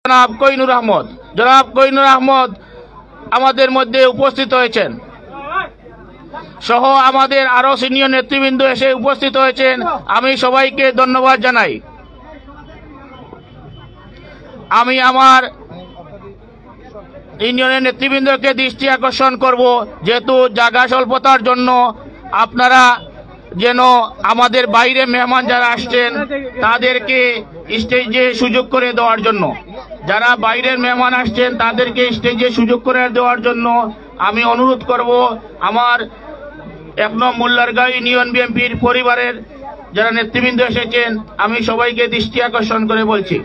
জনাব কইনুর আহমদ আমাদের মধ্যে উপস্থিত হয়েছেন, সহ আমাদের আরো সিনিয়র নেতৃবৃন্দ এসে উপস্থিত হয়েছেন। আমি সবাইকে ধন্যবাদ জানাই। আমি আমার ইউনিয়নের নেতৃবৃন্দকে দৃষ্টি আকর্ষণ করব, যেহেতু জায়গা স্বল্পতার জন্য আপনারা যেন আমাদের বাইরে মেহমান যারা আসছেন তাদেরকে স্টেজে সুযোগ করে দেওয়ার জন্য, যারা বাইরের মেহমান আসছেন তাদেরকে স্টেজে সুযোগ করে দেওয়ার জন্য আমি অনুরোধ করব। আমার 1 নং মোল্লারগাঁও ইউনিয়ন বিএনপির পরিবারের যারা নেতৃবৃন্দ এসেছেন, আমি সবাইকে দৃষ্টি আকর্ষণ করে বলছি,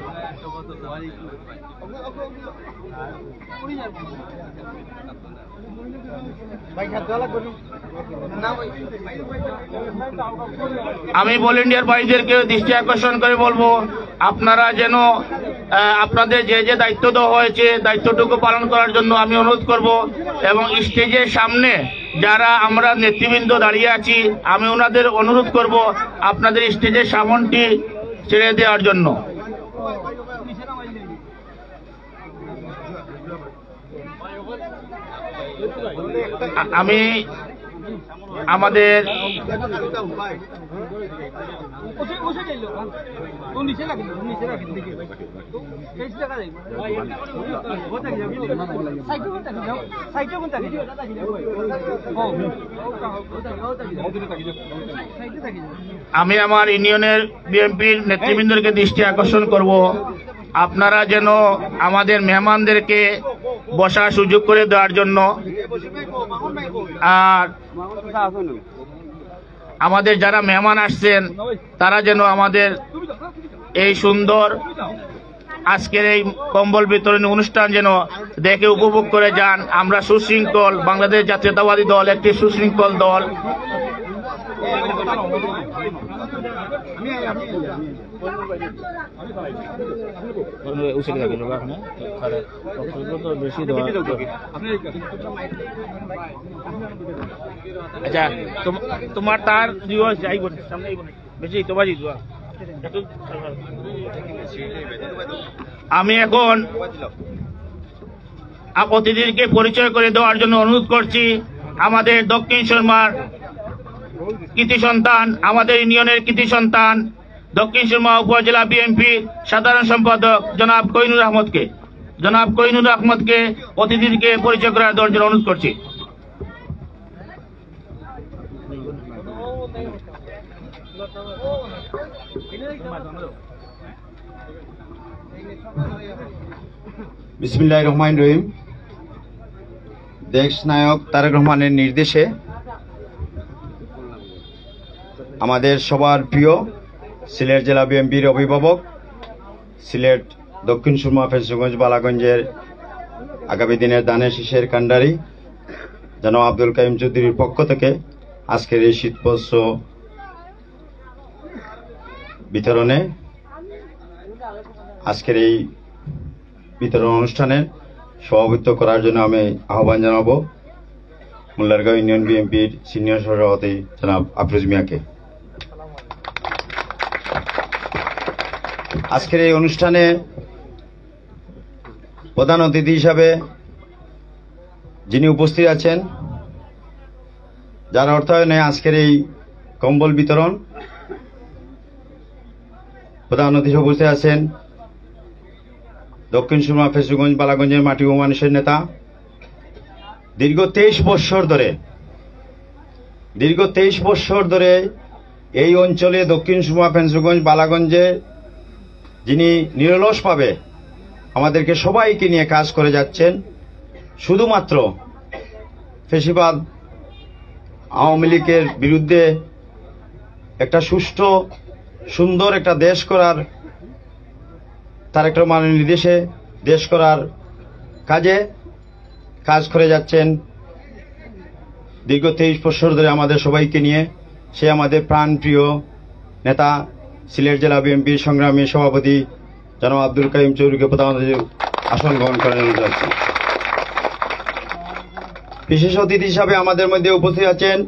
আমি ভলেন্টিয়ার ভাইদেরকে দৃষ্টি আকর্ষণ করে বলবো, আপনারা যেন আপনাদের যে যে দায়িত্ব দেওয়া হয়েছে দায়িত্বটুকু পালন করার জন্য আমি অনুরোধ করব। এবং স্টেজের সামনে যারা আমরা নেতৃবৃন্দ দাঁড়িয়ে আছি, আমি ওনাদের অনুরোধ করব আপনাদের স্টেজের সামনটি ছেড়ে দেওয়ার জন্য। আমি আমাদের আমি আমার ইউনিয়নের বিএনপির নেতৃবৃন্দকে দৃষ্টি আকর্ষণ করব, আপনারা যেন আমাদের মেহমানদেরকে বসার সুযোগ করে দেওয়ার জন্য, আর আমাদের যারা মেহমান আসছেন তারা যেন আমাদের এই সুন্দর আজকের এই কম্বল বিতরণী অনুষ্ঠান যেন দেখে উপভোগ করে যান। আমরা সুশৃঙ্খল, বাংলাদেশ জাতীয়তাবাদী দল একটি সুশৃঙ্খল দল। আচ্ছা, তোমার তার বেশি তোমার আমি এখন অতিথিকে পরিচয় করে দেওয়ার জন্য অনুরোধ করছি। আমাদের দক্ষিণ সুরমার কৃতি সন্তান, আমাদের ইউনিয়নের কৃতি সন্তান, দক্ষিণ সুরমা উপজেলা বিএনপির সাধারণ সম্পাদক জনাব কইনুর আহমদকে অতিথিকে পরিচয় করে দেওয়ার জন্য অনুরোধ করছি। বিসমিল্লাহির রহমানির রহিম। দেশ নায়ক তারেক রহমানের নির্দেশে আমাদের সবার প্রিয় সিলেট জেলা বিএনপির অভিভাবক, সিলেট দক্ষিণ সুরমা ফেঞ্চুগঞ্জ বালাগঞ্জের আগামী দিনের দানের শীষের কান্ডারি জনাব আব্দুল কাইম চৌধুরীর পক্ষ থেকে আজকের এই শীতবস্ত্র বিতরণে, আজকের এই বিতরণ অনুষ্ঠানের সভাপতিত্ব করার জন্য আমি আহ্বান জানাবো মোল্লারগাঁও ইউনিয়ন বিএনপির সিনিয়র সভাপতি জনাব আফরোজ মিয়াকে। আজকের এই অনুষ্ঠানে প্রধান অতিথি হিসাবে যিনি উপস্থিত আছেন, যার অর্থায়নে আজকের এই কম্বল বিতরণ, প্রধান অতিথি উপস্থিত আছেন দক্ষিণ সুরমা ফেঞ্চুগঞ্জ বালাগঞ্জের মাটি ও মানুষের নেতা, দীর্ঘ 23 বৎসর ধরে এই অঞ্চলে দক্ষিণ সুরমা ফেঞ্চুগঞ্জ বালাগঞ্জে যিনি নিরলসভাবে আমাদেরকে সবাইকে নিয়ে কাজ করে যাচ্ছেন। শুধুমাত্র ফ্যাসিবাদ আওয়ামী লীগের বিরুদ্ধে একটা সুষ্ঠু সুন্দর একটা দেশ করার, তারেক রহমানের নির্দেশে দেশ করার কাজ করে যাচ্ছেন দীর্ঘ 23 বছর ধরে আমাদের সবাইকে নিয়ে। সে আমাদের প্রাণপ্রিয় নেতা, সিলেট জেলা বিএনপির সংগ্রামী সভাপতি জনাব আব্দুল কাইম চৌধুরীকে প্রধান অতিথি আসন গ্রহণ করে নিতে যাচ্ছি। বিশেষ অতিথি হিসাবে আমাদের মধ্যে উপস্থিত আছেন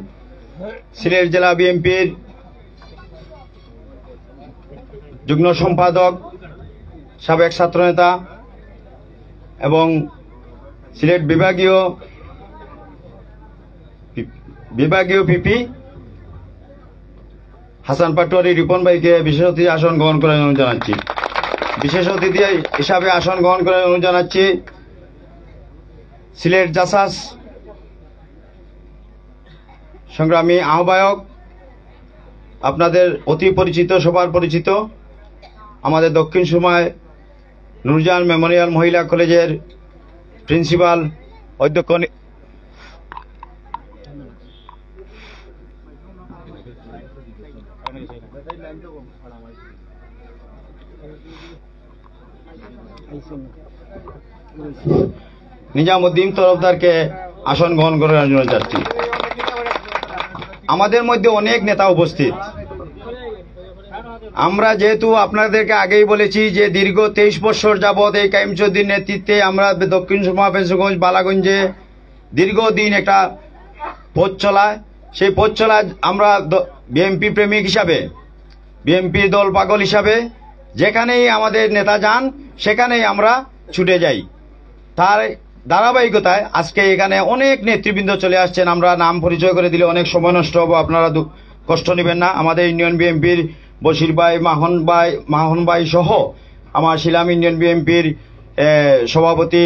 সিলেট জেলা বিএনপির যুগ্ম সম্পাদক, সাবেক ছাত্রনেতা এবং সিলেট বিভাগীয় পিপি হাসান পাটোয়ারি রিপন ভাইকে বিশেষ অতিথি আসন গ্রহণ করার অনুরোধ জানাচ্ছি। বিশেষ অতিথি হিসাবে আসন গ্রহণ করার অনুরোধ জানাচ্ছি সিলেট জাসাস সংগ্রামী আহ্বায়ক, আপনাদের অতি পরিচিত, সবার পরিচিত, আমাদের দক্ষিণ সুরমায় নুরজাহান মেমোরিয়াল মহিলা কলেজের প্রিন্সিপাল অধ্যক্ষ নিজামুদ্দিন তরফদারকে আসন গ্রহণ করার জন্য যাচ্ছি। আমাদের মধ্যে অনেক নেতা উপস্থিত। আমরা যেহেতু আপনাদেরকে আগেই বলেছি যে দীর্ঘ 23 বছর যাবৎ এই কাইমচৌধুরীর নেতৃত্বে আমরা দক্ষিণ সুরমা ফেঞ্চুগঞ্জ বালাগঞ্জে দীর্ঘদিন একটা পথ চলায়। সেই পথ চলায় আমরা বিএনপি প্রেমিক হিসাবে, বিএনপি দল পাগল হিসাবে যেখানেই আমাদের নেতা যান সেখানেই আমরা ছুটে যাই। তার ধারাবাহিকতায় আজকে এখানে অনেক নেতৃবৃন্দ চলে আসছেন। আমরা নাম পরিচয় করে দিলে অনেক সময় নষ্ট হবো, আপনারা কষ্ট নেবেন না। আমাদের ইউনিয়ন বিএনপির বশির ভাই, মাহন ভাই সহ আমার শিলাম ইউনিয়ন বিএনপির সভাপতি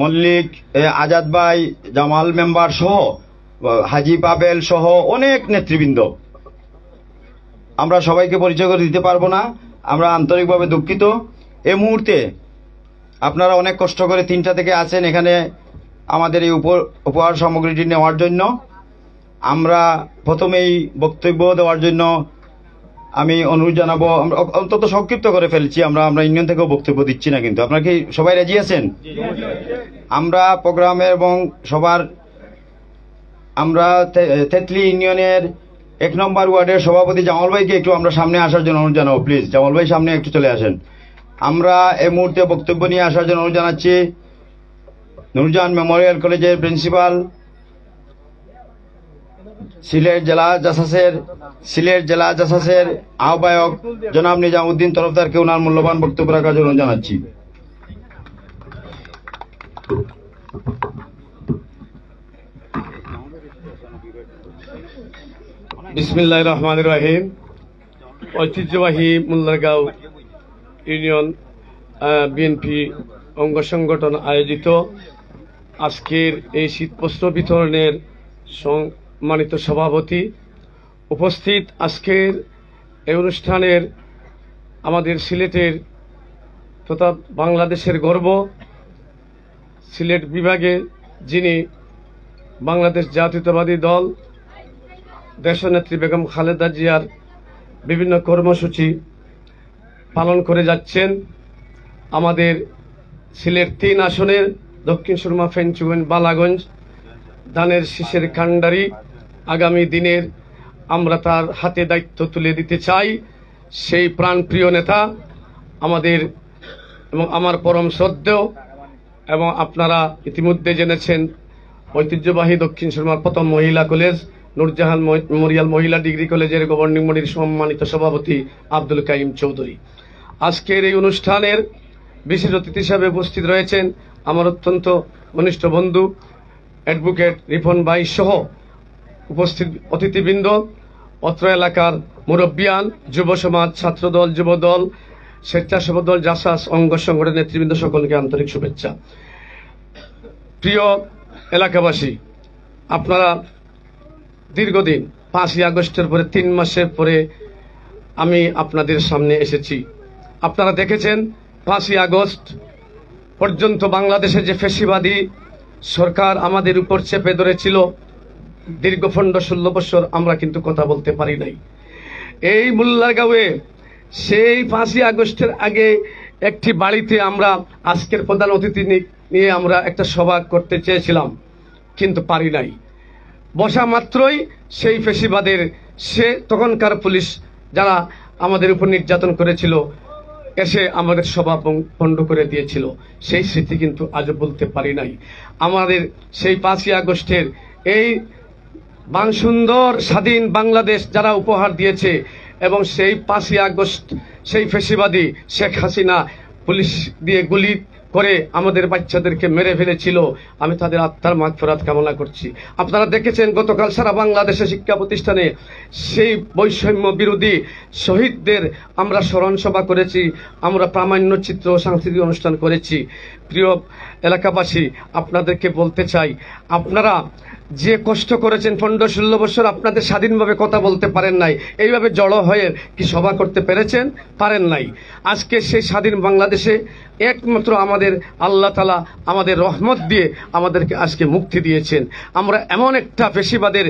মল্লিক, আজাদ ভাই, জামাল মেম্বার সহ হাজি পাবেল সহ অনেক নেতৃবৃন্দ, আমরা সবাইকে পরিচয় করে দিতে পারবো না, আমরা আন্তরিকভাবে দুঃখিত। এই মুহূর্তে আপনারা অনেক কষ্ট করে 3টা থেকে আছেন এখানে আমাদের এই উপহার সামগ্রীটি নেওয়ার জন্য। আমরা প্রথমেই বক্তব্য দেওয়ার জন্য আমি অনুরোধ জানাবো, আমরা অন্তত সংক্ষিপ্ত করে ফেলছি, আমরা ইউনিয়ন থেকেও বক্তব্য দিচ্ছি না, কিন্তু আপনারা কি সবাই রাজি আছেন? আমরা প্রোগ্রামে এবং আমরা তেতলি ইউনিয়নের 1 নম্বর ওয়ার্ডের সভাপতি জামাল ভাইকে একটু আমরা সামনে আসার জন্য অনুরোধ জানাবো। প্লিজ জামাল ভাই সামনে একটু চলে আসেন। আমরা এই মুহূর্তে বক্তব্য নিয়ে আসার জন্য অনুরোধ জানাচ্ছি নুরজাহান মেমোরিয়াল কলেজের প্রিন্সিপাল, সিলেট জেলা জাসাসের আহ্বায়ক জনাব নিজামুদ্দিন তরফদারকে ওনার মূল্যবান বক্তব্য রাখার জন্য জানাচ্ছি। বিসমিল্লাহির রহমানির রহিম। ঐতিহ্যবাহী মোল্লারগাঁও ইউনিয়ন বিএনপি অঙ্গ সংগঠন আয়োজিত আজকের এই শীতবস্ত্র বিতরণের সম্মানিত সভাপতি, উপস্থিত আজকের এই অনুষ্ঠানের আমাদের সিলেটের তথা বাংলাদেশের গর্ব, সিলেট বিভাগে যিনি বাংলাদেশ জাতীয়তাবাদী দল দেশনেত্রী বেগম খালেদা জিয়ার বিভিন্ন কর্মসূচি পালন করে যাচ্ছেন, আমাদের সিলেট 3 আসনের দক্ষিণ সুরমা ফেঞ্চুগঞ্জ বালাগঞ্জ ধানের শীষের কাণ্ডারি, আগামী দিনের আমরা তার হাতে দায়িত্ব তুলে দিতে চাই। সেই প্রাণপ্রিয় নেতা আমাদের এবং আমার পরম শ্রদ্ধেয়, এবং আপনারা ইতিমধ্যে জেনেছেন ঐতিহ্যবাহী দক্ষিণ সুরমার প্রথম মহিলা কলেজ নুরজাহান মেমোরিয়াল মহিলা ডিগ্রি কলেজের গভর্নিং বডির সম্মানিত সভাপতি আব্দুল কাইম চৌধুরী। আজকের এই অনুষ্ঠানের বিশেষ অতিথি হিসাবে উপস্থিত রয়েছেন আমার অত্যন্ত ঘনিষ্ঠ বন্ধু অ্যাডভোকেট রিপন ভাই সহ উপস্থিত অতিথিবৃন্দ, অত্র এলাকার মুরব্বিয়ান, যুব সমাজ, ছাত্রদল, যুবদল, স্বেচ্ছাসেবক দল, জাসাস অঙ্গ সংগঠনের নেতৃবৃন্দ, সকলকে আন্তরিক শুভেচ্ছা। প্রিয় এলাকাবাসী, আপনারা দীর্ঘদিন 5ই আগস্টের পরে 3 মাসের পরে আমি আপনাদের সামনে এসেছি। আপনারা দেখেছেন 5ই আগস্ট পর্যন্ত বাংলাদেশে যে ফ্যাসিবাদী সরকার আমাদের উপর চেপে ধরেছিল, দীর্ঘ 16 বছর আমরা কিন্তু কথা বলতে পারি নাই। এই মোল্লারগাঁওয়ে সেই 5ই আগস্টের আগে একটি বাড়িতে আমরা আজকের প্রধান অতিথি নিয়ে আমরা একটা সভা করতে চেয়েছিলাম, কিন্তু পারি নাই। বসা মাত্রই সেই ফ্যাসিবাদের তখনকার পুলিশ যারা আমাদের উপর নির্যাতন করেছিল এসে আমাদের সভা পণ্ড করে দিয়েছিল। সেই স্মৃতি কিন্তু আজও বলতে পারি নাই। আমাদের সেই 5ই আগস্টের এই সুন্দর স্বাধীন বাংলাদেশ যারা উপহার দিয়েছে, এবং সেই 5ই আগস্ট সেই ফ্যাসিবাদী শেখ হাসিনা পুলিশ দিয়ে গুলি করে আমাদের বাচ্চাদেরকে মেরে ফেলেছিল, আমি তাদের আত্মার মাগফিরাত কামনা করছি। আপনারা দেখেছেন গতকাল সারা বাংলাদেশে শিক্ষা প্রতিষ্ঠানে সেই বৈষম্য বিরোধী শহীদদের আমরা স্মরণ সভা করেছি, আমরা প্রামাণ্য চিত্র সাংস্কৃতিক অনুষ্ঠান করেছি। প্রিয় এলাকাবাসী, আপনাদেরকে বলতে চাই, আপনারা যে কষ্ট করেছেন 15-16 বছর, আপনাদের স্বাধীনভাবে কথা বলতে পারেন নাই, এইভাবে জড়ো হয়ে কি সভা করতে পেরেছেন? পারেন নাই। আজকে সেই স্বাধীন বাংলাদেশে একমাত্র আমাদের আল্লাহ তাআলা আমাদের রহমত দিয়ে আমাদেরকে আজকে মুক্তি দিয়েছেন। আমরা এমন একটা পেশিবাদের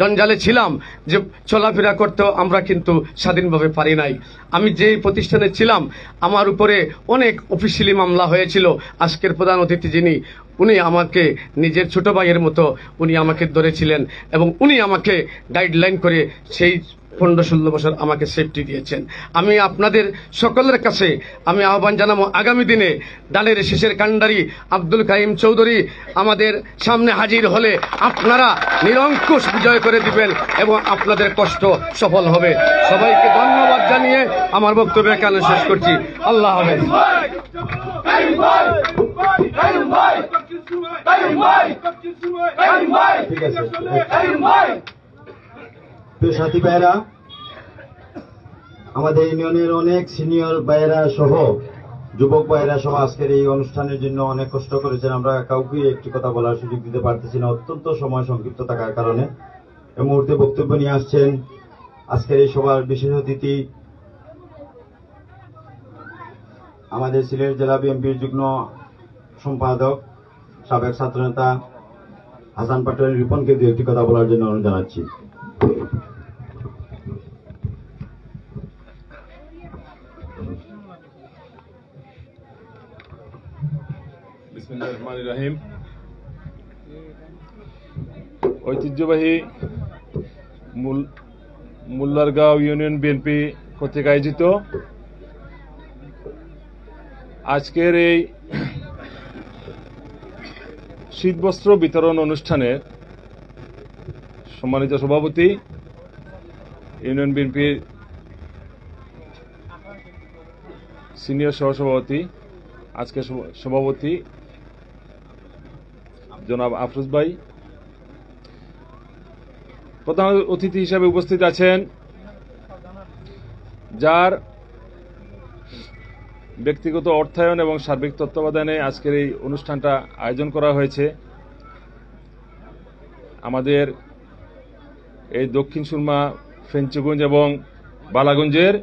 জঞ্জালে ছিলাম যে চলাফেরা করতেও আমরা কিন্তু স্বাধীনভাবে পারি নাই। আমি যেই প্রতিষ্ঠানে ছিলাম, আমার উপরে অনেক অফিসিয়ালি মামলা হয়েছিল। আজকের প্রধান অতিথি যিনি, উনি আমাকে নিজের ছোট ভাইয়ের মতো উনি আমাকে ধরেছিলেন এবং উনি আমাকে গাইডলাইন করে সেই 15-16 বছর আমাকে সেফটি দিয়েছেন। আমি আপনাদের সকলের কাছে আমি আহ্বান জানাবো, আগামী দিনে ডালের শেষের কাণ্ডারি আব্দুল কাইম চৌধুরী আমাদের সামনে হাজির হলে আপনারা নিরঙ্কুশ বিজয় করে দিবেন এবং আপনাদের কষ্ট সফল হবে। সবাইকে ধন্যবাদ জানিয়ে আমার বক্তব্য এখানে শেষ করছি। আল্লাহ হাফেজ। ঠিক আছে প্রিয় সাথী ভাইরা, আমাদের ইউনিয়নের অনেক সিনিয়র ভাইরা সহ যুবক ভাইরা সহ আজকের এই অনুষ্ঠানের জন্য অনেক কষ্ট করেছেন। আমরা কাউকে একটি কথা বলার সুযোগ দিতে পারতেছি না, অত্যন্ত সময় সংক্ষিপ্ত থাকার কারণে। এই মুহূর্তে বক্তব্য নিয়ে আসছেন আজকের এই সভার বিশেষ অতিথি, আমাদের সিলেট জেলা বিএনপির যুগ্ম সম্পাদক সাবেক ছাত্রনেতা হাসান পাটোয়ারি রিপনকে দু একটি কথা বলার জন্য অনুরোধ জানাচ্ছি। বিসমিল্লাহির রহমানির রহিম। ঐতিহ্যবাহী মুল্লারগাঁও ইউনিয়ন বিএনপি কর্তৃক আয়োজিত আজকের এই শীতবস্ত্র বিতরণ অনুষ্ঠানে সম্মানিত সভাপতি, ইউনিয়ন বিএনপির সিনিয়র সহসভাপতি, আজকে সভাপতি জনাব আফরোজ ভাই, প্রধান অতিথি হিসেবে উপস্থিত আছেন, যার ব্যক্তিগত অর্থায়ন এবং সার্বিক তত্ত্বাবধানে আজকের এই অনুষ্ঠানটা আয়োজন করা হয়েছে, আমাদের এই দক্ষিণ সুরমা, ফেঞ্চুগঞ্জ এবং বালাগঞ্জের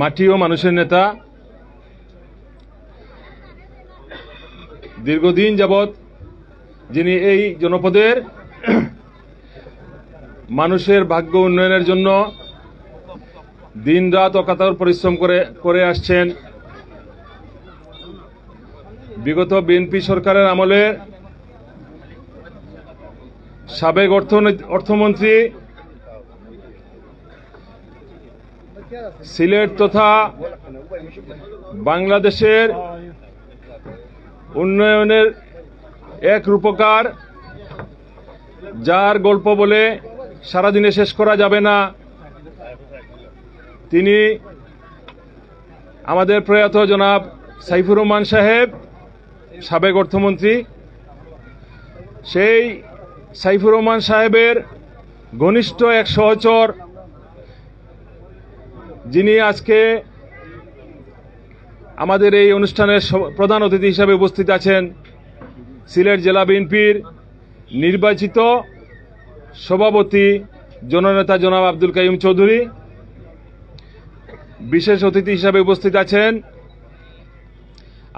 মাটি ও মানুষের নেতা, দীর্ঘদিন যাবৎ যিনি এই জনপদের মানুষের ভাগ্য উন্নয়নের জন্য দিনরাত অকাতর পরিশ্রম করে আসছেন। বিগত বিএনপি সরকারের আমলে সাবেক অর্থমন্ত্রী, সিলেট তথা বাংলাদেশের উন্নয়নের এক রূপকার, যার গল্প বলে সারাদিনে শেষ করা যাবে না, তিনি আমাদের প্রয়াত জনাব সাইফুর রহমান সাহেব, সাবেক অর্থমন্ত্রী। সেই সাইফুর রহমান সাহেবের ঘনিষ্ঠ এক সহচর, যিনি আজকে আমাদের এই অনুষ্ঠানের প্রধান অতিথি হিসেবে উপস্থিত আছেন, সিলেট জেলা বিএনপির নির্বাচিত সভাপতি জননেতা জনাব আব্দুল কাইম চৌধুরী। বিশেষ অতিথি হিসেবে উপস্থিত আছেন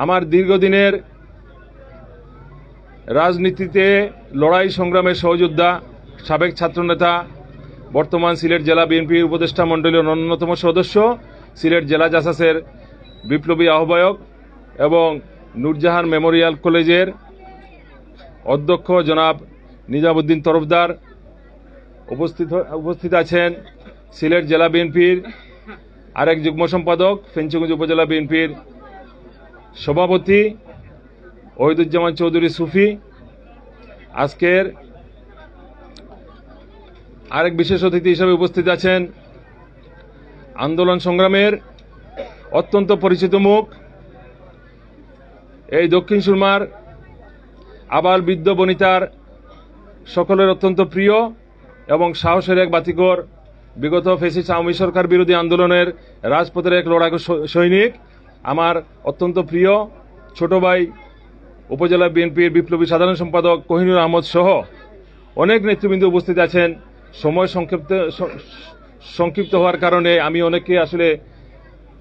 আমার দীর্ঘদিনের রাজনীতিতে লড়াই সংগ্রামের সহযোদ্ধা, সাবেক ছাত্রনেতা, বর্তমান সিলেট জেলা বিএনপির উপদেষ্টা মণ্ডলীর অন্যতম সদস্য, সিলেট জেলা জাসাসের বিপ্লবী আহ্বায়ক এবং নূরজাহান মেমোরিয়াল কলেজের অধ্যক্ষ জনাব নিজামুদ্দিন তরফদার। উপস্থিত আছেন সিলেট জেলা বিএনপির আরেক যুগ্ম সম্পাদক, ফেঞ্চুগঞ্জ উপজেলা বিএনপির সভাপতি ওহিদুজ্জামান চৌধুরী সুফি। আজকের আরেক বিশেষ অতিথি হিসেবে উপস্থিত আছেন আন্দোলন সংগ্রামের অত্যন্ত পরিচিত মুখ, এই দক্ষিণ সুরমার আবাল বৃদ্ধ বনিতার সকলের অত্যন্ত প্রিয় এবং সাহসের এক বাতিকর, বিগত ফ্যাসিস্ট আওয়ামী সরকার বিরোধী আন্দোলনের রাজপথের এক লড়াকু সৈনিক, আমার অত্যন্ত প্রিয় ছোট ভাই উপজেলা বিএনপির বিপ্লবী সাধারণ সম্পাদক কোহিনুর আহমদ সহ অনেক নেতৃবৃন্দ উপস্থিত আছেন। সময় সংক্ষিপ্ত হওয়ার কারণে আমি অনেককে আসলে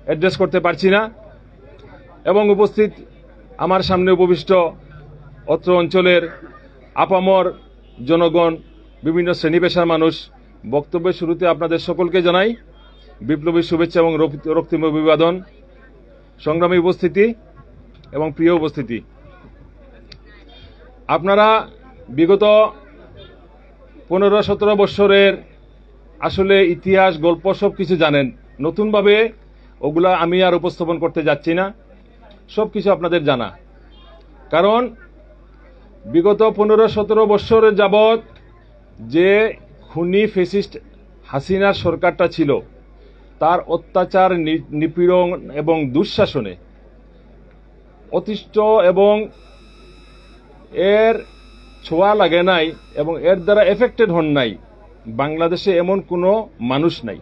অ্যাড্রেস করতে পারছি না। এবং উপস্থিত আমার সামনে উপবিষ্ট অত্র অঞ্চলের আপামর জনগণ, বিভিন্ন শ্রেণী পেশার মানুষ, বক্তব্যের শুরুতে আপনাদের সকলকে জানাই বিপ্লবী শুভেচ্ছা এবং রক্তিম অভিবাদন। সংগ্রামী উপস্থিতি এবং প্রিয় উপস্থিতি, আপনারা বিগত 15-17 বৎসরের আসলে ইতিহাস, গল্প সব কিছু জানেন। নতুনভাবে ওগুলা আমি আর উপস্থাপন করতে যাচ্ছি না, সব কিছু আপনাদের জানা। কারণ বিগত 15-17 বৎসরের যাবৎ যে খুনি ফ্যাসিস্ট হাসিনার সরকারটা ছিল, তার অত্যাচার, নিপীড়ন এবং দুঃশাসনে অতিষ্ঠ এবং এর ছোঁয়া লাগে নাই এবং এর দ্বারা এফেক্টেড হন নাই বাংলাদেশে এমন কোনো মানুষ নাই,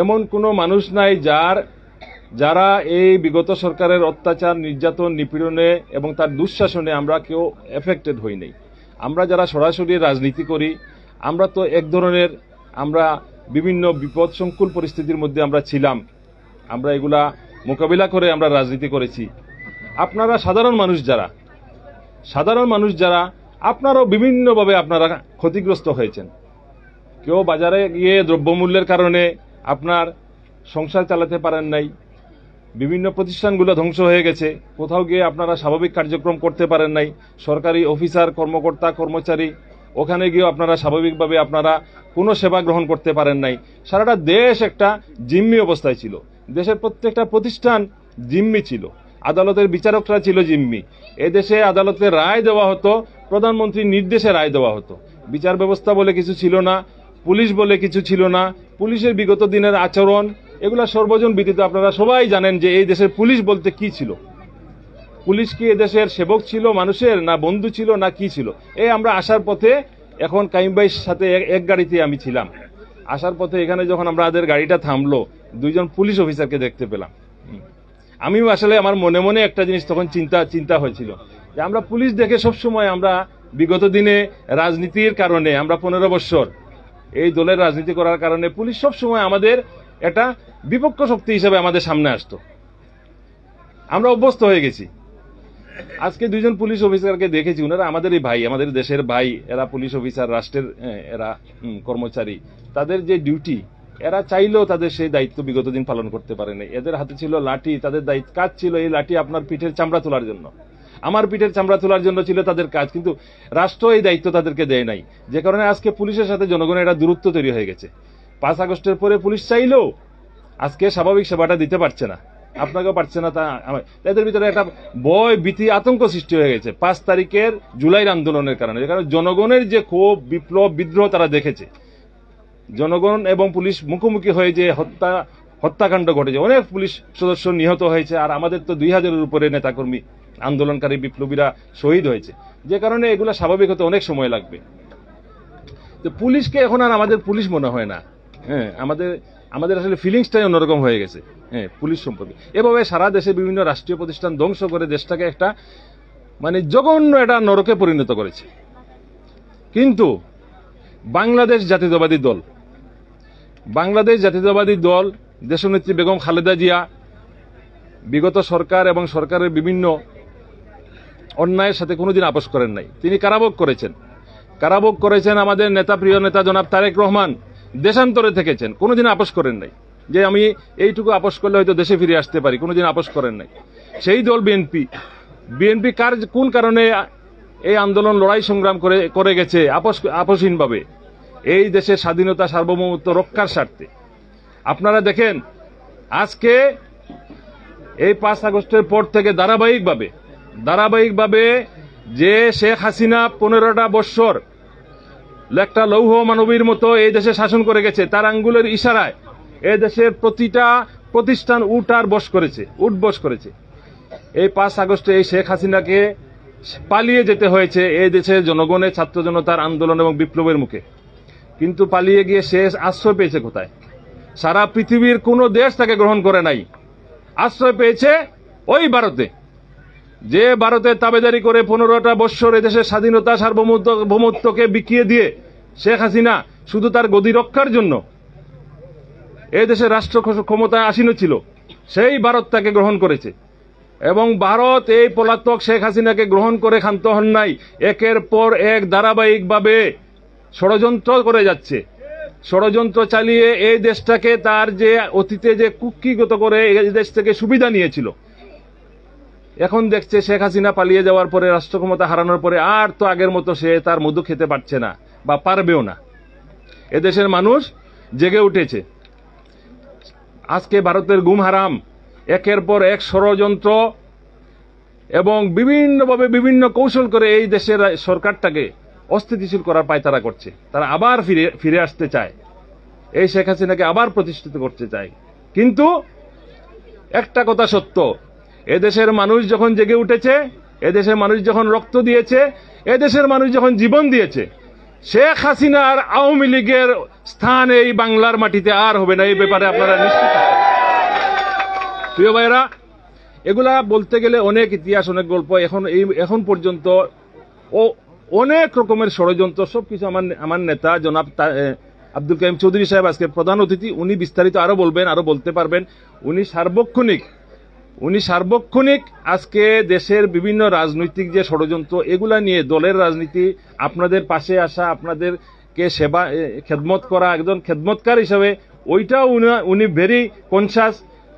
এমন কোনো মানুষ নাই যারা এই বিগত সরকারের অত্যাচার, নির্যাতন, নিপীড়নে এবং তার দুঃশাসনে আমরা কেউ এফেক্টেড হই নাই। আমরা যারা সরাসরি রাজনীতি করি, আমরা তো এক ধরনের, আমরা বিভিন্ন বিপদ সংকুল পরিস্থিতির মধ্যে আমরা ছিলাম, আমরা এগুলা মোকাবিলা করে আমরা রাজনীতি করেছি। আপনারা সাধারণ মানুষ যারা আপনারাও বিভিন্নভাবে আপনারা ক্ষতিগ্রস্ত হয়েছেন। কেউ বাজারে গিয়ে দ্রব্যমূল্যের কারণে আপনার সংসার চালাতে পারেন নাই, বিভিন্ন প্রতিষ্ঠানগুলো ধ্বংস হয়ে গেছে, কোথাও গিয়ে আপনারা স্বাভাবিক কার্যক্রম করতে পারেন নাই, সরকারি অফিসার, কর্মকর্তা, কর্মচারী, ওখানে গিয়েও আপনারা স্বাভাবিকভাবে আপনারা কোনো সেবা গ্রহণ করতে পারেন নাই। সারাটা দেশ একটা জিম্মি অবস্থায় ছিল, দেশের প্রত্যেকটা প্রতিষ্ঠান জিম্মি ছিল, আদালতের বিচারকরা ছিল জিম্মি। এদেশে আদালতে রায় দেওয়া হতো, প্রধানমন্ত্রীর নির্দেশে রায় দেওয়া হতো। বিচার ব্যবস্থা বলে কিছু ছিল না, পুলিশ বলে কিছু ছিল না। পুলিশের বিগত দিনের আচরণ এগুলা সর্বজন বিদিত। আপনারা সবাই জানেন যে এই দেশের পুলিশ বলতে কি ছিল। পুলিশ কি এদেশের সেবক ছিল, মানুষের, না বন্ধু ছিল, না কি ছিল? এই আমরা আসার পথে, এখন কাইম ভাইয়ের সাথে এক গাড়িতে আমি ছিলাম, আসার পথে এখানে যখন আমাদের গাড়িটা থামলো, 2জন পুলিশ অফিসারকে দেখতে পেলাম। আমিও আসলে আমার মনে মনে একটা জিনিস তখন চিন্তা হয়েছিল যে আমরা পুলিশ দেখে সবসময়, আমরা বিগত দিনে রাজনীতির কারণে, আমরা 15 বৎসর এই দলের রাজনীতি করার কারণে পুলিশ সবসময় আমাদের একটা বিপক্ষ শক্তি হিসেবে আমাদের সামনে আসতো, আমরা অভ্যস্ত হয়ে গেছি। আজকে 2জন পুলিশ অফিসারকে দেখেছি, ওনারা আমাদেরই ভাই, আমাদের দেশের ভাই, এরা পুলিশ অফিসার, রাষ্ট্রের এরা কর্মচারী। তাদের যে ডিউটি, এরা চাইলেও তাদের সেই দায়িত্ব বিগত দিন পালন করতে পারেনি। এদের হাতে ছিল লাঠি, তাদের দায়িত্ব কাজ ছিল এই লাঠি আপনার পিঠের চামড়া তোলার জন্য, আমার পিঠের চামড়া তোলার জন্য ছিল তাদের কাজ, কিন্তু রাষ্ট্র এই দায়িত্ব তাদেরকে দেয় নাই। যে কারণে আজকে পুলিশের সাথে জনগণের একটা দূরত্ব তৈরি হয়ে গেছে। 5 আগস্টের পরে পুলিশ চাইলেও আজকে স্বাভাবিক সেবাটা দিতে পারছে না, আপনাকেও পারছে না। এদের ভিতরে একটা ভয়, ভীতি, আতঙ্ক সৃষ্টি হয়ে গেছে 5 তারিখের জুলাইয়ের আন্দোলনের কারণে। যে কারণে জনগণের যে ক্ষোভ, বিপ্লব, বিদ্রোহ তারা দেখেছে, জনগণ এবং পুলিশ মুখোমুখি হয়ে যে হত্যাকাণ্ড ঘটেছে, অনেক পুলিশ সদস্য নিহত হয়েছে, আর আমাদের তো 2000-এর উপরে নেতাকর্মী, আন্দোলনকারী বিপ্লবীরা শহীদ হয়েছে। যে কারণে এগুলো স্বাভাবিক হতে অনেক সময় লাগবে। তো পুলিশকে এখন আর আমাদের পুলিশ মনে হয় না। আমাদের আসলে ফিলিংসটাই অন্যরকম হয়ে গেছে পুলিশ সম্পর্কে। এভাবে সারা দেশে বিভিন্ন রাষ্ট্রীয় প্রতিষ্ঠান ধ্বংস করে দেশটাকে একটা জঘন্য একটা নরকে পরিণত করেছে। কিন্তু বাংলাদেশ জাতীয়তাবাদী দল দেশনেত্রী বেগম খালেদা জিয়া বিগত সরকার এবং সরকারের বিভিন্ন অন্যায়ের সাথে কোনোদিন আপোষ করেন নাই। তিনি কারাভোগ করেছেন আমাদের নেতা, প্রিয় নেতা জনাব তারেক রহমান দেশান্তরে থেকেছেন, কোনোদিন আপোষ করেন নাই যে আমি এইটুকু আপোষ করলে হয়তো দেশে ফিরে আসতে পারি, কোনোদিন আপোষ করেন নাই। সেই দল বিএনপি কোন কারণে এই আন্দোলন, লড়াই সংগ্রাম করে গেছে আপোষহীনভাবে এই দেশের স্বাধীনতা, সার্বভৌমত্ব রক্ষার স্বার্থে। আপনারা দেখেন আজকে এই 5 আগস্টের পর থেকে ধারাবাহিকভাবে যে শেখ হাসিনা 15টা বৎসর একটা লৌহ মানবীর মতো এই দেশে শাসন করে গেছে, তার আঙ্গুলের ইশারায় এই দেশের প্রতিটা প্রতিষ্ঠান উঠবস করেছে। এই 5 আগস্টে এই শেখ হাসিনাকে পালিয়ে যেতে হয়েছে এই দেশের জনগণের, ছাত্র জনতার আন্দোলন এবং বিপ্লবের মুখে। কিন্তু পালিয়ে গিয়ে সে আশ্রয় পেয়েছে কোথায়? সারা পৃথিবীর কোন দেশ তাকে গ্রহণ করে নাই। আশ্রয় পেয়েছে ওই ভারতে, যে ভারতে তাবেদারি করে 15টা বৎসর এদেশের স্বাধীনতা সার্বভৌমত্বকে বিকিয়ে দিয়ে শেখ হাসিনা শুধু তার গদি রক্ষার জন্য এই দেশের রাষ্ট্র ক্ষমতায় আসীন ছিল, সেই ভারত তাকে গ্রহণ করেছে। এবং ভারত এই পলাতক শেখ হাসিনাকে গ্রহণ করে ক্ষান্ত হন নাই, একের পর এক ধারাবাহিকভাবে ষড়যন্ত্র করে যাচ্ছে। ষড়যন্ত্র চালিয়ে এই দেশটাকে তার যে অতীতে যে কুক্ষিগত করে এই দেশ থেকে সুবিধা নিয়েছিল, এখন দেখছে শেখ হাসিনা পালিয়ে যাওয়ার পরে, রাষ্ট্র ক্ষমতা হারানোর পরে আর তো আগের মতো সে তার মধু খেতে পারছে না বা পারবেও না। এদেশের মানুষ জেগে উঠেছে। আজকে ভারতের গুম হারাম একের পর এক ষড়যন্ত্র এবং বিভিন্নভাবে বিভিন্ন কৌশল করে এই দেশের সরকারটাকে অস্থিতিশীল করার পায়তারা করছে। তারা আবার ফিরে আসতে চায়, এই শেখ হাসিনাকে আবার প্রতিষ্ঠিত করতে চায়। কিন্তু একটা কথা সত্য, এদেশের মানুষ যখন জেগে উঠেছে, এদেশের মানুষ যখন রক্ত দিয়েছে, এদেশের মানুষ যখন জীবন দিয়েছে, শেখ হাসিনার আওয়ামী লীগের স্থান এই বাংলার মাটিতে আর হবে না। এই ব্যাপারে আপনারা নিশ্চিত থাকুন। প্রিয় ভাইরা, এগুলা বলতে গেলে অনেক ইতিহাস, অনেক গল্প, এখন পর্যন্ত অনেক রকমের ষড়যন্ত্র, সবকিছু আমার নেতা জনাব আব্দুল কাইম চৌধুরী সাহেব আজকে প্রধান অতিথি, উনি বিস্তারিত আরো বলবেন, আরো বলতে পারবেন। উনি সার্বক্ষণিক আজকে দেশের বিভিন্ন রাজনৈতিক যে ষড়যন্ত্র, এগুলা নিয়ে দলের রাজনীতি, আপনাদের পাশে আসা, আপনাদেরকে সেবা খেদমত করা, একজন খেদমতকার হিসাবে ওইটাও উনি ভেরি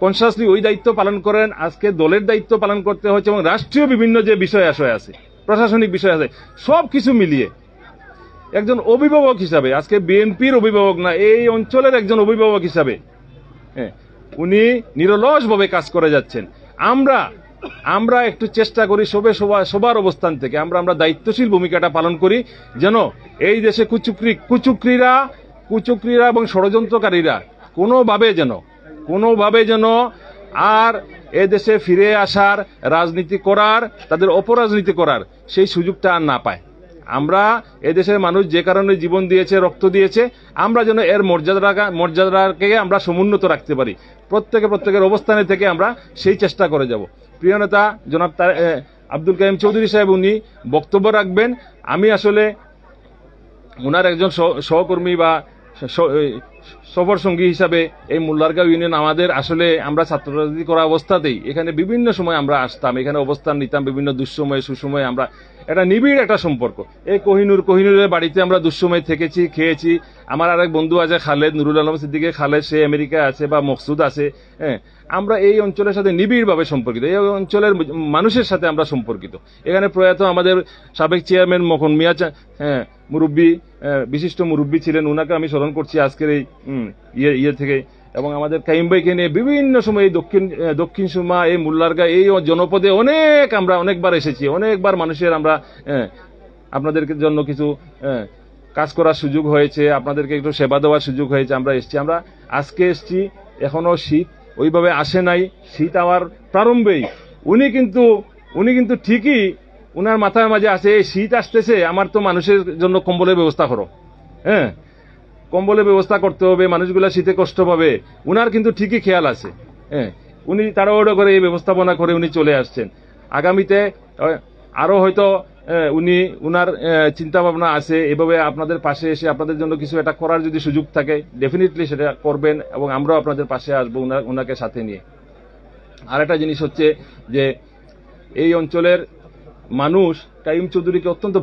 কনসাসলি ওই দায়িত্ব পালন করেন। আজকে দলের দায়িত্ব পালন করতে হচ্ছে এবং রাষ্ট্রীয় বিভিন্ন যে বিষয় আছে, প্রশাসনিক বিষয় আছে, সব কিছু মিলিয়ে একজন অভিভাবক হিসাবে, আজকে বিএনপির অভিভাবক না, এই অঞ্চলের একজন অভিভাবক হিসাবে উনি নিরলসভাবে কাজ করে যাচ্ছেন। আমরা একটু চেষ্টা করি সবার অবস্থান থেকে আমরা দায়িত্বশীল ভূমিকাটা পালন করি, যেন এই দেশে কুচক্রীরা এবং ষড়যন্ত্রকারীরা কোনোভাবে যেন আর এ দেশে ফিরে আসার, রাজনীতি করার, তাদের অপরাজনীতি করার সেই সুযোগটা আর না পায়। আমরা এদেশের মানুষ যে কারণে জীবন দিয়েছে, রক্ত দিয়েছে, আমরা যেন এর মর্যাদাকে আমরা সমুন্নত রাখতে পারি। প্রত্যেকের অবস্থানে থেকে আমরা সেই চেষ্টা করে যাব। প্রিয় নেতা জনাব আব্দুল কাইম চৌধুরী সাহেব উনি বক্তব্য রাখবেন। আমি আসলে ওনার একজন সহকর্মী বা সফর সঙ্গী হিসাবে এই মোল্লারগাঁও ইউনিয়ন আমাদের আসলে আমরা ছাত্র রাজনীতি করা অবস্থাতেই এখানে বিভিন্ন সময় আমরা আসতাম, এখানে অবস্থান নিতাম, বিভিন্ন দুঃসময়ে সুসময়ে আমরা একটা নিবিড় একটা সম্পর্ক। এই কোহিনুরের বাড়িতে আমরা দুঃসময় থেকেছি, খেয়েছি। আমার আরেক বন্ধু আছে খালেদ, নুরুল আলম সিদ্দিকের খালেদ, সে আমেরিকায় আছে বা মকসুদ আছে। আমরা এই অঞ্চলের সাথে নিবিড়ভাবে সম্পর্কিত, এই অঞ্চলের মানুষের সাথে আমরা সম্পর্কিত। এখানে প্রয়াত আমাদের সাবেক চেয়ারম্যান মখন মিয়া মুরব্বী, বিশিষ্ট মুরব্বী ছিলেন, উনাকে আমি স্মরণ করছি আজকের এই ইয়ে থেকে। এবং আমাদের কাইম ভাইকে নিয়ে বিভিন্ন সময় এই দক্ষিণ সুরমা, এই মোল্লারগাঁও, এই জনপদে অনেকবার এসেছি, অনেকবার মানুষের আমরা আপনাদের জন্য কিছু কাজ করার সুযোগ হয়েছে, আপনাদেরকে একটু সেবা দেওয়ার সুযোগ হয়েছে। আমরা আজকে এসছি, এখনো শীত ওইভাবে আসে নাই। শীত আওয়ার প্রারম্ভেই উনি কিন্তু ঠিকই উনার মাথার মাঝে আছে, এই শীত আসতেছে, আমার তো মানুষের জন্য কম্বলের ব্যবস্থা করো, কম্বলের ব্যবস্থা করতে হবে, মানুষগুলা শীতে কষ্ট পাবে। উনার কিন্তু ঠিকই খেয়াল আছে। উনি তাড়াহুড়ো করে এই ব্যবস্থাপনা করে উনি চলে আসছেন। আগামীতে আরো হয়তো উনার চিন্তা ভাবনা আছে, এভাবে আপনাদের পাশে এসে আপনাদের জন্য কিছু একটা করার যদি সুযোগ থাকে ডেফিনেটলি সেটা করবেন এবং আমরাও আপনাদের পাশে আসবো উনাকে সাথে নিয়ে। আর একটা জিনিস হচ্ছে যে এই অঞ্চলের মানুষ কাইম চৌধুরীকে অত্যন্ত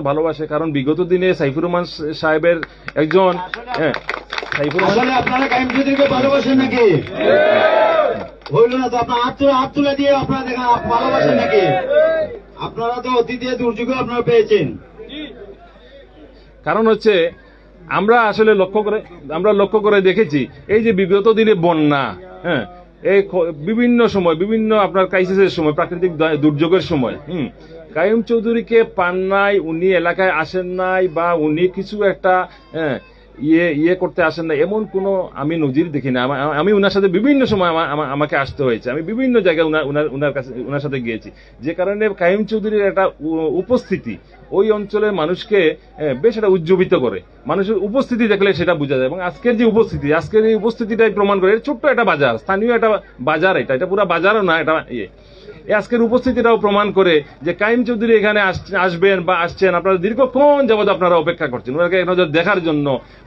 ভালোবাসে, কারণ বিগত দিনে সাইফুর রহমান সাহেবের একজন আপনারা কাইম চৌধুরীকে ভালোবাসেন নাকি? হইল না তো, আপনার হাত তুলে দিয়ে আপনারা দেখেন ভালোবাসেন নাকি? আপনারা তো অতীতে দুর্যোগ আপনারা পেয়েছেন। কারণ হচ্ছে আমরা আসলে লক্ষ্য করে দেখেছি, এই যে বিগত দিনে বন্যা, এই বিভিন্ন সময়, বিভিন্ন আপনার ক্রাইসিসের সময়, প্রাকৃতিক দুর্যোগের সময় কাইম চৌধুরীকে পান নাই, উনি এলাকায় আসেন নাই, বা উনি কিছু একটা ইয়ে করতে আসেন না, এমন কোনো আমি নজির দেখি না। আমি উনার সাথে বিভিন্ন সময় আমাকে আসতে হয়েছে, আমি বিভিন্ন জায়গায় উনার সাথে গিয়েছি, যে কারণে কাইম চৌধুরীর একটা উপস্থিতি ওই অঞ্চলের মানুষকে বেশ একটা উজ্জীবিত করে। মানুষের উপস্থিতি দেখলে সেটা বোঝা যায়, এবং আজকের যে উপস্থিতি, আজকের এই উপস্থিতিটাই প্রমাণ করে। ছোট্ট একটা বাজার, স্থানীয় একটা বাজার, এটা পুরো বাজারও না, এটা আজকের উপস্থিতিটাও প্রমাণ করে যে কাইম চৌধুরী এখানে আসবেন বা আসছেন। আপনারা দীর্ঘক্ষণ যাবৎ আপনারা অপেক্ষা করছেন ওনাকে এক নজর দেখার জন্য।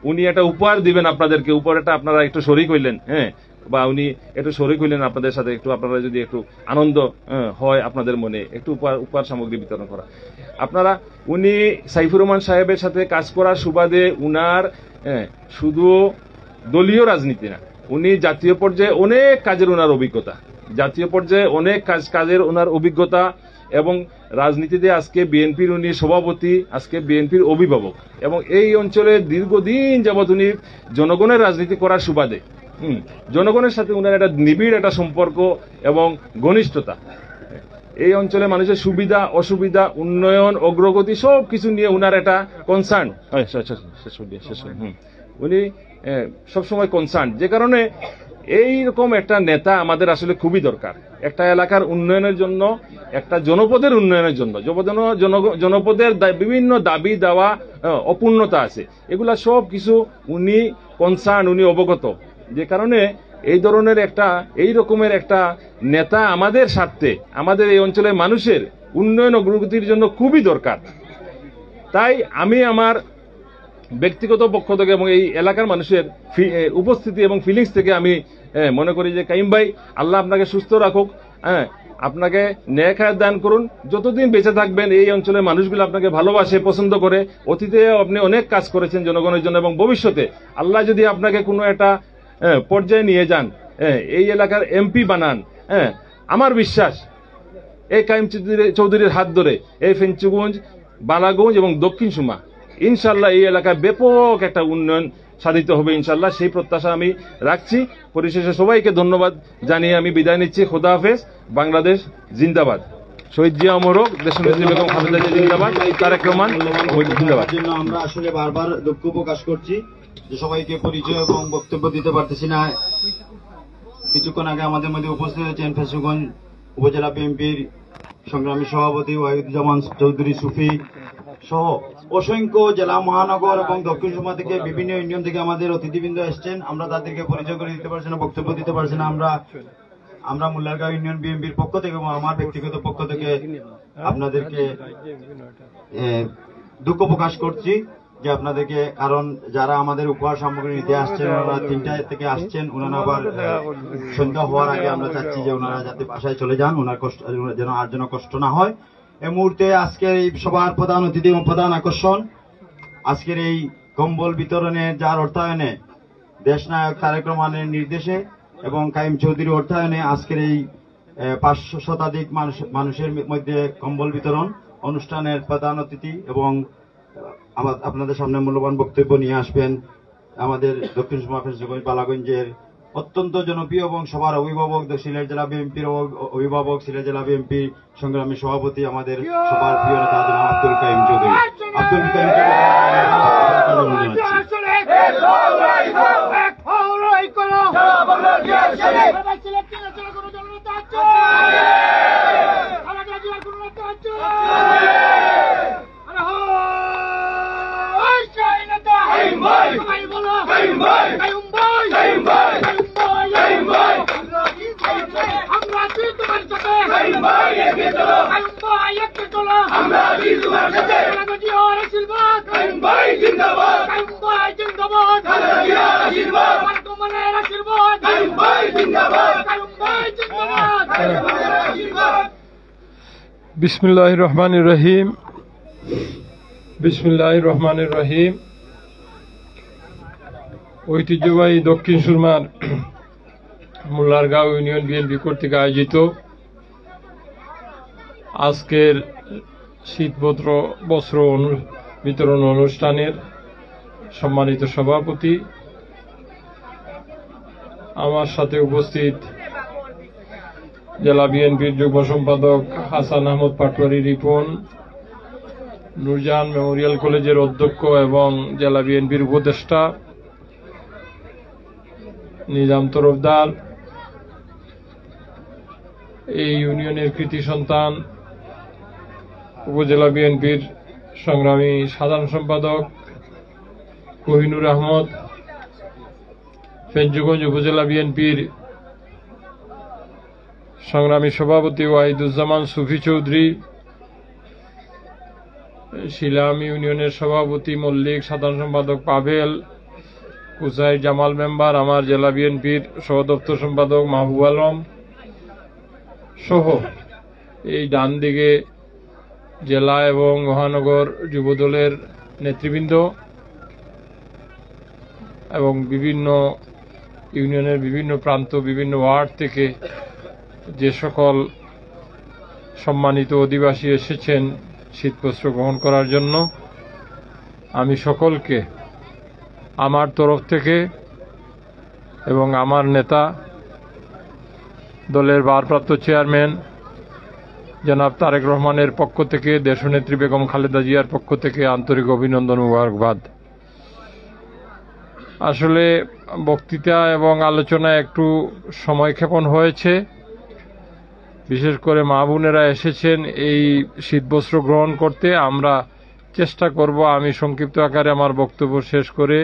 উনি একটা উপহার দিবেন আপনাদেরকে, উপহারটা আপনারা একটু শরিক হইলেন, বা উনি একটু শরিক হইলেন আপনাদের সাথে, একটু আপনারা যদি একটু আনন্দ হয় আপনাদের মনে, একটু উপহার সামগ্রী বিতরণ করা। আপনারা উনি সাইফুর রহমান সাহেবের সাথে কাজ করার সুবাদে উনার শুধু দলীয় রাজনীতি না, উনি জাতীয় পর্যায়ে অনেক কাজের ওনার অভিজ্ঞতা, জাতীয় পর্যায়ে অনেক কাজের ওনার অভিজ্ঞতা, এবং রাজনীতিতে আজকে বিএনপির উনি সভাপতি, আজকে বিএনপির অভিভাবক, এবং এই অঞ্চলে দীর্ঘদিন যাবৎ উনি জনগণের রাজনীতি করার সুবাদে জনগণের সাথে উনার একটা নিবিড় একটা সম্পর্ক এবং ঘনিষ্ঠতা। এই অঞ্চলে মানুষের সুবিধা অসুবিধা, উন্নয়ন, অগ্রগতি সবকিছু নিয়ে উনার একটা কনসার্ন, উনি সবসময় কনসার্ন, যে কারণে এইরকম একটা নেতা আমাদের আসলে খুবই দরকার। একটা এলাকার উন্নয়নের জন্য, একটা জনপদের উন্নয়নের জন্য, জনপদের বিভিন্ন দাবি দেওয়া অপূর্ণতা আছে, এগুলা সব কিছু উনি কনসার্ন, উনি অবগত, যে কারণে এই ধরনের এই রকমের একটা নেতা আমাদের স্বার্থে, আমাদের এই অঞ্চলের মানুষের উন্নয়ন অগ্রগতির জন্য খুবই দরকার। তাই আমি আমার ব্যক্তিগত পক্ষ থেকে এবং এই এলাকার মানুষের উপস্থিতি এবং ফিলিংস থেকে আমি মনে করি যে কাইম ভাই, আল্লাহ আপনাকে সুস্থ রাখুক, আপনাকে ন্যায় খায়ের দান করুন, যতদিন বেঁচে থাকবেন এই অঞ্চলের মানুষগুলো আপনাকে ভালোবাসে, পছন্দ করে। অতীতে আপনি অনেক কাজ করেছেন জনগণের জন্য, এবং ভবিষ্যতে আল্লাহ যদি আপনাকে কোনো একটা পর্যায়ে নিয়ে যান, এই এলাকার এমপি বানান, আমার বিশ্বাস এই কাইম চৌধুরীর হাত ধরে এই ফেঞ্চুগঞ্জ, বালাগঞ্জ এবং দক্ষিণ সুমা ইনশাল্লাহ এই এলাকায় ব্যাপক একটা উন্নয়ন সাধিত হবে ইনশাল্লাহ, সেই প্রত্যাশা আমি রাখছি। পরিশেষে সবাইকে ধন্যবাদ জানিয়ে আমি বিদায় নিচ্ছি। খোদা হাফেজ। বাংলাদেশ জিন্দাবাদ। শহীদ জিয়া অমর হোক, দেশনেত্রী বেগম খালেদা জিয়া জিন্দাবাদ, তারেক রহমান জিন্দাবাদ। আমরা আসলে বারবার দুঃখ প্রকাশ করছি যে সবাইকে পরিচয় এবং বক্তব্য দিতে পারতেছি না। কিছুক্ষণ আগে আমাদের মধ্যে উপস্থিত হয়েছেন ফেঞ্চুগঞ্জ উপজেলা বিএনপির সংগ্রামী সভাপতি ওয়াহিদুজ্জামান চৌধুরী সুফি সহ অসংখ্য জেলা, মহানগর এবং দক্ষিণ সুমা থেকে বিভিন্ন ইউনিয়ন থেকে আমাদের অতিথিবৃন্দ এসছেন। আমরা তাদেরকে পরিচয় করে দিতে পারছি না, বক্তব্য দিতে পারছি না। আমরা মুল্লারগাঁও ইউনিয়ন বিএনপির পক্ষ থেকে এবং আমার ব্যক্তিগত পক্ষ থেকে আপনাদেরকে দুঃখ প্রকাশ করছি যে আপনাদেরকে, কারণ যারা আমাদের উপহার সামগ্রী নিতে আসছেন ওনারা 3টা থেকে আসছেন, ওনারা আবার সন্ধ্যা হওয়ার আগে আমরা চাচ্ছি যে ওনারা যাতে বাসায় চলে যান, ওনার কষ্ট যেন আর যেন কষ্ট না হয়। এই মুহূর্তে আজকের এই সভার প্রধান অতিথি এবং প্রধান আকর্ষণ, আজকের এই কম্বল বিতরণে যার অর্থায়নে দেশনায়ক তারেক রহমানের নির্দেশে এবং কাইম চৌধুরীর অর্থায়নে আজকের এই 500 শতাধিক মানুষের মধ্যে কম্বল বিতরণ অনুষ্ঠানের প্রধান অতিথি এবং আপনাদের সামনে মূল্যবান বক্তব্য নিয়ে আসবেন আমাদের দক্ষিণ সুমা ফেঞ্চুগঞ্জ বালাগঞ্জের অত্যন্ত জনপ্রিয় এবং সবার অভিভাবক, সিলেট জেলা বিএনপির অভিভাবক, সিলেট জেলা বিএনপির সংগ্রামী সভাপতি, আমাদের সবার প্রিয় নেতা আব্দুল কাইম চৌধুরী। আব্দুল কাইম বিসমিল্লাহির রহমানির রহিম। বিসমিল্লাহির রহমানির রহিম। ঐতিহ্যবাহী দক্ষিণ সুরমার মুল্লারগাঁও ইউনিয়ন বিএনপি কর্তৃক আয়োজিত আজকের শীতবস্ত্র বিতরণ অনুষ্ঠানের সম্মানিত সভাপতি, আমার সাথে উপস্থিত জেলা বিএনপির যুগ্ম সম্পাদক হাসান আহমদ পাটোয়ারি রিপন, নূরজাহান মেমোরিয়াল কলেজের অধ্যক্ষ এবং জেলা বিএনপির উপদেষ্টা নিজাম তরফদার, এই ইউনিয়নের কৃতি সন্তান উপজেলা বিএনপির সংগ্রামী সাধারণ সম্পাদক কোহিনুর আহমদ, ফেঞ্চুগঞ্জ উপজেলা বিএনপির সংগ্রামী সভাপতি ওয়াহিদুজ্জামান সুফি চৌধুরী, শিলাম ইউনিয়নের সভাপতি মল্লিক, সাধারণ সম্পাদক পাভেল, কুসাই জামাল মেম্বার, আমার জেলা বিএনপির সহ দপ্তর সম্পাদক মাহবুব আলম সহ এই ডান দিকে জেলা এবং মহানগর যুবদলের নেতৃবৃন্দ এবং বিভিন্ন ইউনিয়নের বিভিন্ন প্রান্ত, বিভিন্ন ওয়ার্ড থেকে যে সকল সম্মানিত অধিবাসী এসেছেন শীতবস্ত্র গ্রহণ করার জন্য, আমি সকলকে আমার তরফ থেকে এবং আমার নেতা দলের ভারপ্রাপ্ত চেয়ারম্যান জনাব তারেক রহমানের পক্ষ থেকে, দেশনেত্রী বেগম খালেদা জিয়ার পক্ষ থেকে আন্তরিক অভিনন্দন ও মুবারকবাদ। আসলে বক্তৃতা এবং আলোচনায় একটু সময়ক্ষেপণ হয়েছে, বিশেষ করে মা বোনেরা এসেছেন এই শীতবস্ত্র গ্রহণ করতে। আমরা চেষ্টা করব, আমি সংক্ষিপ্ত আকারে আমার বক্তব্য শেষ করে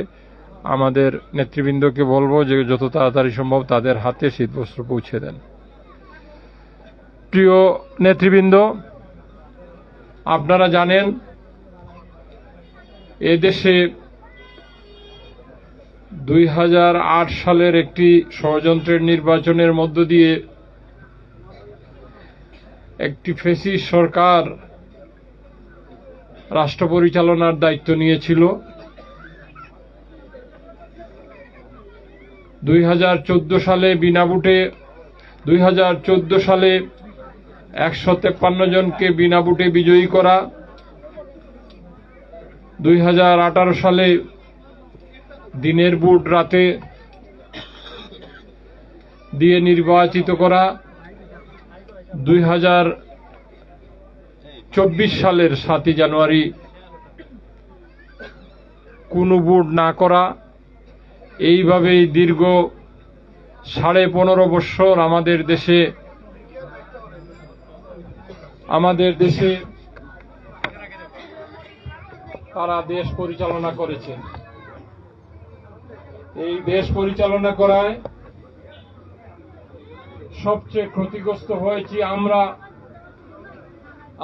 আমাদের নেতৃবৃন্দকে বলবো যে যত তাড়াতাড়ি সম্ভব তাদের হাতে শীতবস্ত্র পৌঁছে দেন। প্রিয় নেতৃবৃন্দ, আপনারা জানেন এদেশে 2008 সালের একটি ষড়যন্ত্রের নির্বাচনের মধ্য দিয়ে একটি ফ্যাসিস্ট সরকার রাষ্ট্র পরিচালনার দায়িত্ব নিয়েছিল। 2014 সালে বিনা ভোটে 2014 সালে 153 জনকে বিনা ভোটে বিজয়ী করা, 2018 সালে দিনের ভোট রাতে দিয়ে নির্বাচিত করা, 2024 সালের 7 জানুয়ারি কোনো ভোট না করা, এইভাবেই দীর্ঘ 15.5 বছর আমাদের দেশে তারা দেশ পরিচালনা করেছেন। এই দেশ পরিচালনা করায় সবচেয়ে ক্ষতিগ্রস্ত হয়েছি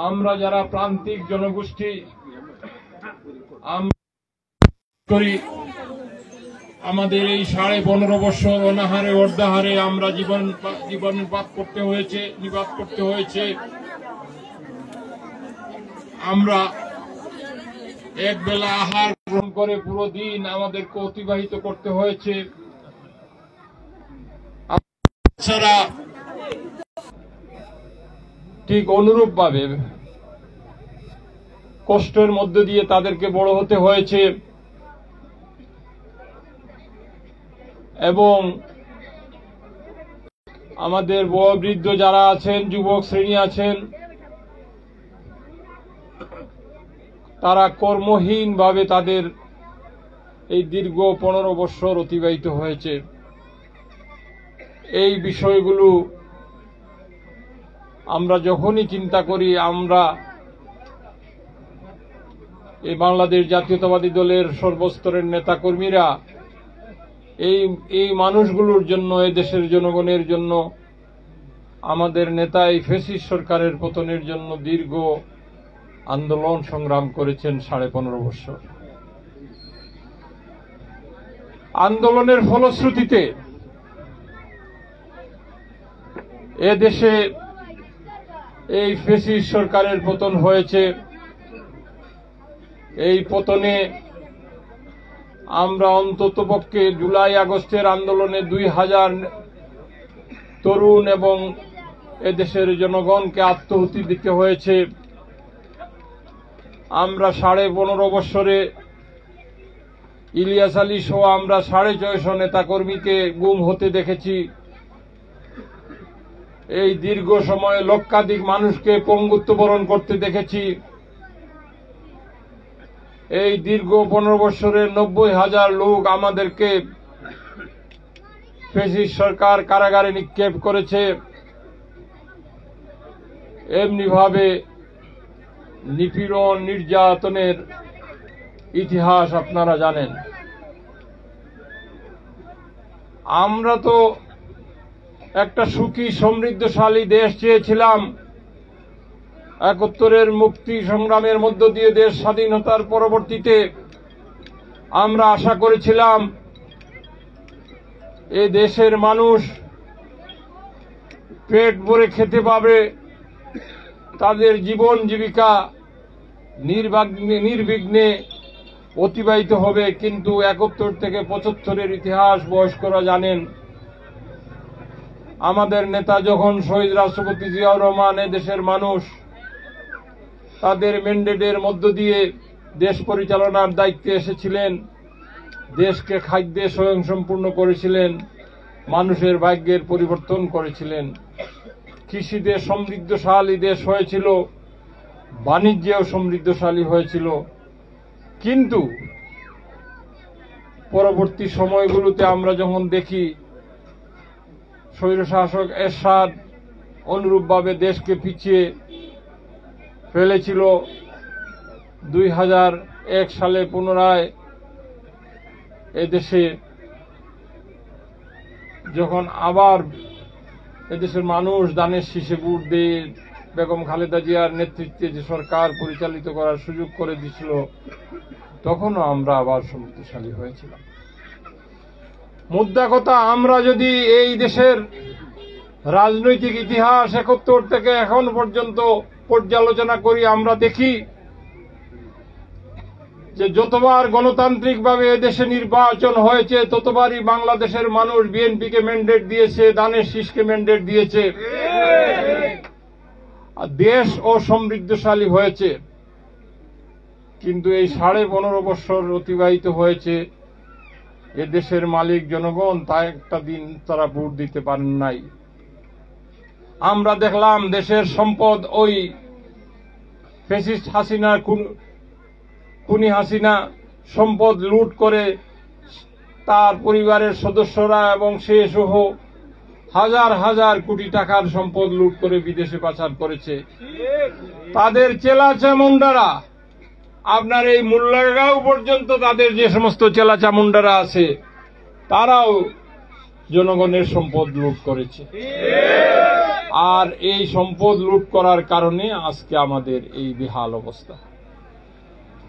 আমরা যারা প্রান্তিক জনগোষ্ঠী। আমাদের এই 15.5 বছর অনাহারে অর্ধাহারে আমরা জীবন নির্বাহ করতে হয়েছে। আমরা এক বেলা আহার গ্রহণ করে পুরো দিন আমাদেরকে অতিবাহিত করতে হয়েছে। ঠিক অনুরূপভাবে কষ্টের মধ্য দিয়ে তাদেরকে বড় হতে হয়েছে এবং আমাদের বয়োবৃদ্ধ যারা আছেন, যুবক শ্রেণী আছেন, তারা কর্মহীনভাবে তাদের এই দীর্ঘ 15 বছর অতিবাহিত হয়েছে। এই বিষয়গুলো আমরা যখনই চিন্তা করি, আমরা এই বাংলাদেশ জাতীয়তাবাদী দলের সর্বস্তরের নেতাকর্মীরা এই মানুষগুলোর জন্য, এই দেশের জনগণের জন্য, আমাদের নেতা এই ফ্যাসিস্ট সরকারের পতনের জন্য দীর্ঘ আন্দোলন সংগ্রাম করেছেন 15.5 বছর। আন্দোলনের ফলশ্রুতিতে এদেশে এই ফ্যাসিস্ট সরকারের পতন হয়েছে। এই পতনে আমরা অন্ততপক্ষে জুলাই আগস্টের আন্দোলনে 2000 তরুণ এবং এদেশের জনগণকে আত্মহুতি দিতে হয়েছে। আমরা 15.5 বছরে ইলিয়াস আলী সহ আমরা 650 নেতাকর্মীকে গুম হতে দেখেছি। এই দীর্ঘ সময়ে লক্ষাধিক মানুষকে পঙ্গুত্ব বরণ করতে দেখেছি। এই দীর্ঘ 15 বছরে 90,000 লোক আমাদেরকে ফ্যাসিস্ট সরকার কারাগারে নিক্ষেপ করেছে। এমনিভাবে নিপীড়ন নির্যাতনের ইতিহাস আপনারা জানেন। আমরা তো একটা সুখী সমৃদ্ধশালী দেশ চেয়েছিলাম। 71-এর মুক্তি সংগ্রামের মধ্য দিয়ে দেশ স্বাধীনতার পরবর্তীতে আমরা আশা করেছিলাম এই দেশের মানুষ পেট ভরে খেতে পাবে, তাদের জীবন জীবিকা নির্বিঘ্নে অতিবাহিত হবে। কিন্তু 71 থেকে 75-এর ইতিহাস বয়স্করা জানেন। আমাদের নেতা যখন শহীদ রাষ্ট্রপতি জিয়াউর রহমান দেশের মানুষ তাদের ম্যান্ডেটের মধ্য দিয়ে দেশ পরিচালনার দায়িত্বে এসেছিলেন, দেশকে খাদ্যে স্বয়ংসম্পূর্ণ করেছিলেন, মানুষের ভাগ্যের পরিবর্তন করেছিলেন, কৃষিতে সমৃদ্ধশালী দেশ হয়েছিল, বাণিজ্যেও সমৃদ্ধশালী হয়েছিল। কিন্তু পরবর্তী সময়গুলোতে আমরা যখন দেখি স্বৈরশাসক এরশাদ অনুরূপভাবে দেশকে পিছিয়ে ফেলেছিল, 2001 সালে পুনরায় এদেশে যখন আবার এদেশের মানুষ দানের শীষে ভোট দিয়ে বেগম খালেদা জিয়ার নেতৃত্বে যে সরকার পরিচালিত করার সুযোগ করে দিয়েছিল, তখনও আমরা আবার সমৃদ্ধশালী হয়েছিলাম। মুদ্রা কথা, আমরা যদি এই দেশের রাজনৈতিক ইতিহাস 71 থেকে এখন পর্যন্ত পর্যালোচনা করি, আমরা দেখি যে যতবার গণতান্ত্রিকভাবে এদেশে নির্বাচন হয়েছে ততবারই বাংলাদেশের মানুষ বিএনপিকে ম্যান্ডেট দিয়েছে, দানের শীষকে ম্যান্ডেট দিয়েছে, দেশ ও সমৃদ্ধশালী হয়েছে। কিন্তু এই 15.5 বছর অতিবাহিত হয়েছে, এদেশের মালিক জনগণ তা একটা দিন তারা ভোট দিতে পারেন নাই। আমরা দেখলাম দেশের সম্পদ ওই ফ্যাসিস্ট হাসিনার খুনি হাসিনা সম্পদ লুট করে তার পরিবারের সদস্যরা এবং সে সহ হাজার হাজার কোটি টাকার সম্পদ লুট করে বিদেশে পাচার করেছে। তাদের চেলা চামুন্ডারা আপনার এই মোল্লারগাঁও পর্যন্ত তাদের যে সমস্ত চেলা চামুন্ডারা আছে তারাও জনগণের সম্পদ লুট করেছে। আর এই সম্পদ লুট করার কারণে আজকে আমাদের এই বেহাল অবস্থা।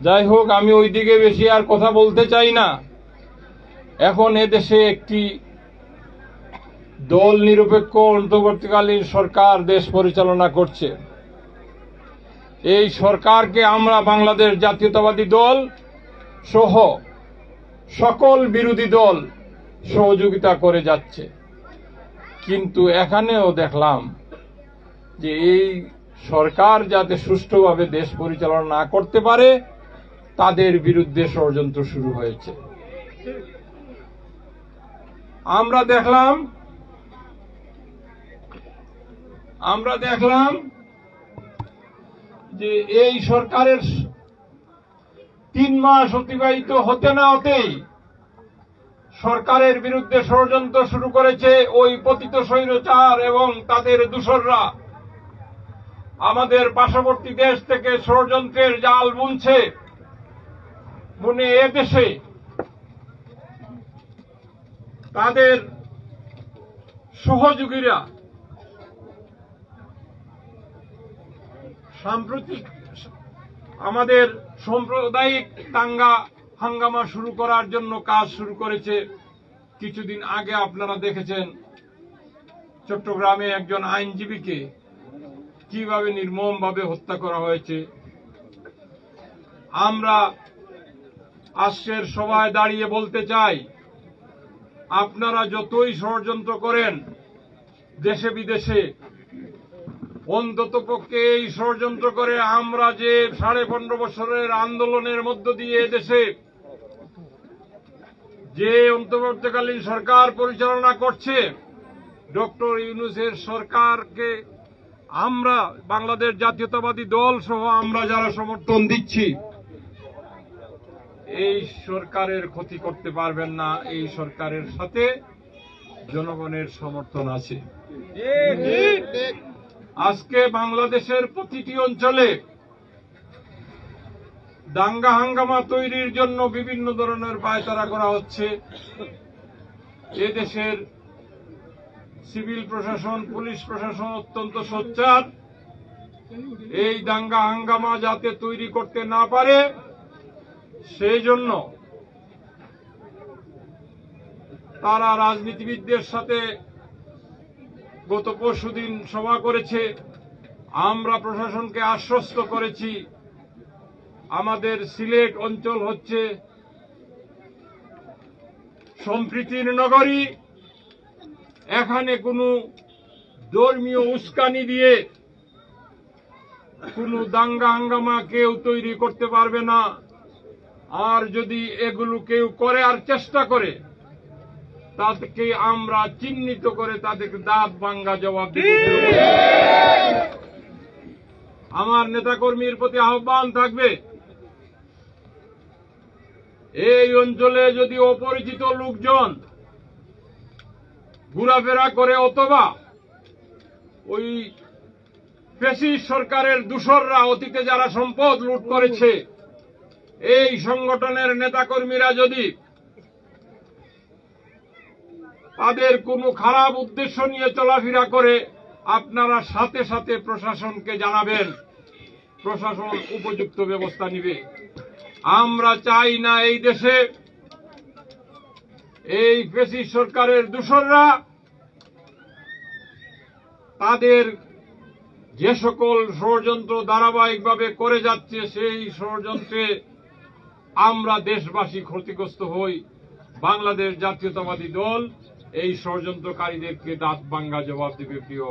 যাই হোক, আমি ওইদিকে বেশি আর কথা বলতে চাই না। এখন এদেশে একটি দল নিরপেক্ষ অন্তর্বর্তীকালীন সরকার দেশ পরিচালনা করছে। এই সরকারকে আমরা বাংলাদেশ জাতীয়তাবাদী দল সহ সকল বিরোধী দল সহযোগিতা করে যাচ্ছে। কিন্তু এখানেও দেখলাম যে এই সরকার যাতে সুষ্ঠুভাবে দেশ পরিচালনা না করতে পারে তাদের বিরুদ্ধে ষড়যন্ত্র শুরু হয়েছে। আমরা দেখলাম যে এই সরকারের 3 মাস অতিবাহিত হতে না হতেই সরকারের বিরুদ্ধে ষড়যন্ত্র শুরু করেছে ওই পতিত স্বৈরাচার এবং তাদের দূষররা। আমাদের পার্শ্ববর্তী দেশ থেকে ষড়যন্ত্রের জাল বুনছে, বুনে এদেশে তাদের সহযোগীরা সাম্প্রতিক আমাদের সাম্প্রদায়িক দাঙ্গা হাঙ্গামা শুরু করার জন্য কাজ শুরু করেছে। কিছুদিন আগে আপনারা দেখেছেন চট্টগ্রামে একজন আইনজীবীকে কিভাবে নির্মমভাবে হত্যা করা হয়েছে। আমরা আজকের সভায় দাঁড়িয়ে বলতে চাই, আপনারা যতই ষড়যন্ত্র করেন দেশে বিদেশে, অন্ততপক্ষে এই ষড়যন্ত্র করে আমরা যে 15.5 বছরের আন্দোলনের মধ্য দিয়ে দেশে যে অন্তর্বর্তীকালীন সরকার পরিচালনা করছে ডক্টর ইউনূসের সরকারকে আমরা বাংলাদেশ জাতীয়তাবাদী দল সহ আমরা যারা সমর্থন দিচ্ছি, এই সরকারের ক্ষতি করতে পারবেন না। এই সরকারের সাথে জনগণের সমর্থন আছে। আজকে বাংলাদেশের প্রতিটি অঞ্চলে দাঙ্গা হাঙ্গামা তৈরির জন্য বিভিন্ন ধরনের পায়তারা করা হচ্ছে। এদেশের সিভিল প্রশাসন, পুলিশ প্রশাসন অত্যন্ত সোচ্চার। এই দাঙ্গা হাঙ্গামা যাতে তৈরি করতে না পারে সেই জন্য তারা রাজনীতিবিদদের সাথে গত পরশুদিন সভা করেছে। আমরা প্রশাসনকে আশ্বস্ত করেছি আমাদের সিলেট অঞ্চল হচ্ছে সম্প্রীতির নগরী। এখানে কোনো ধর্মীয় উস্কানি দিয়ে কোনো দাঙ্গা হাঙ্গামা কেউ তৈরি করতে পারবে না। আর যদি এগুলো কেউ করে আর চেষ্টা করে তাদেরকে আমরা চিহ্নিত করে তাদেরকে দাঁত ভাঙ্গা জবাব দেব। আমার নেতাকর্মীর প্রতি আহ্বান থাকবে, এই অঞ্চলে যদি অপরিচিত লোকজন ঘোরাফেরা করে অথবা ওই ফ্যাসিস্ট সরকারের দূষররা অতীতে যারা সম্পদ লুট করেছে এই সংগঠনের নেতাকর্মীরা যদি তাদের কোনো খারাপ উদ্দেশ্য নিয়ে চলাফেরা করে আপনারা সাথে সাথে প্রশাসনকে জানাবেন, প্রশাসন উপযুক্ত ব্যবস্থা নেবে। আমরা চাই না এই দেশে এই ফ্যাসিস্ট সরকারের দূষররা তাদের যে সকল ষড়যন্ত্র ধারাবাহিকভাবে করে যাচ্ছে সেই ষড়যন্ত্রে আমরা দেশবাসী ক্ষতিগ্রস্ত হই। বাংলাদেশ জাতীয়তাবাদী দল এই ষড়যন্ত্রকারীদেরকে দাঁত ভাঙ্গা জবাব দেবে। প্রিয়,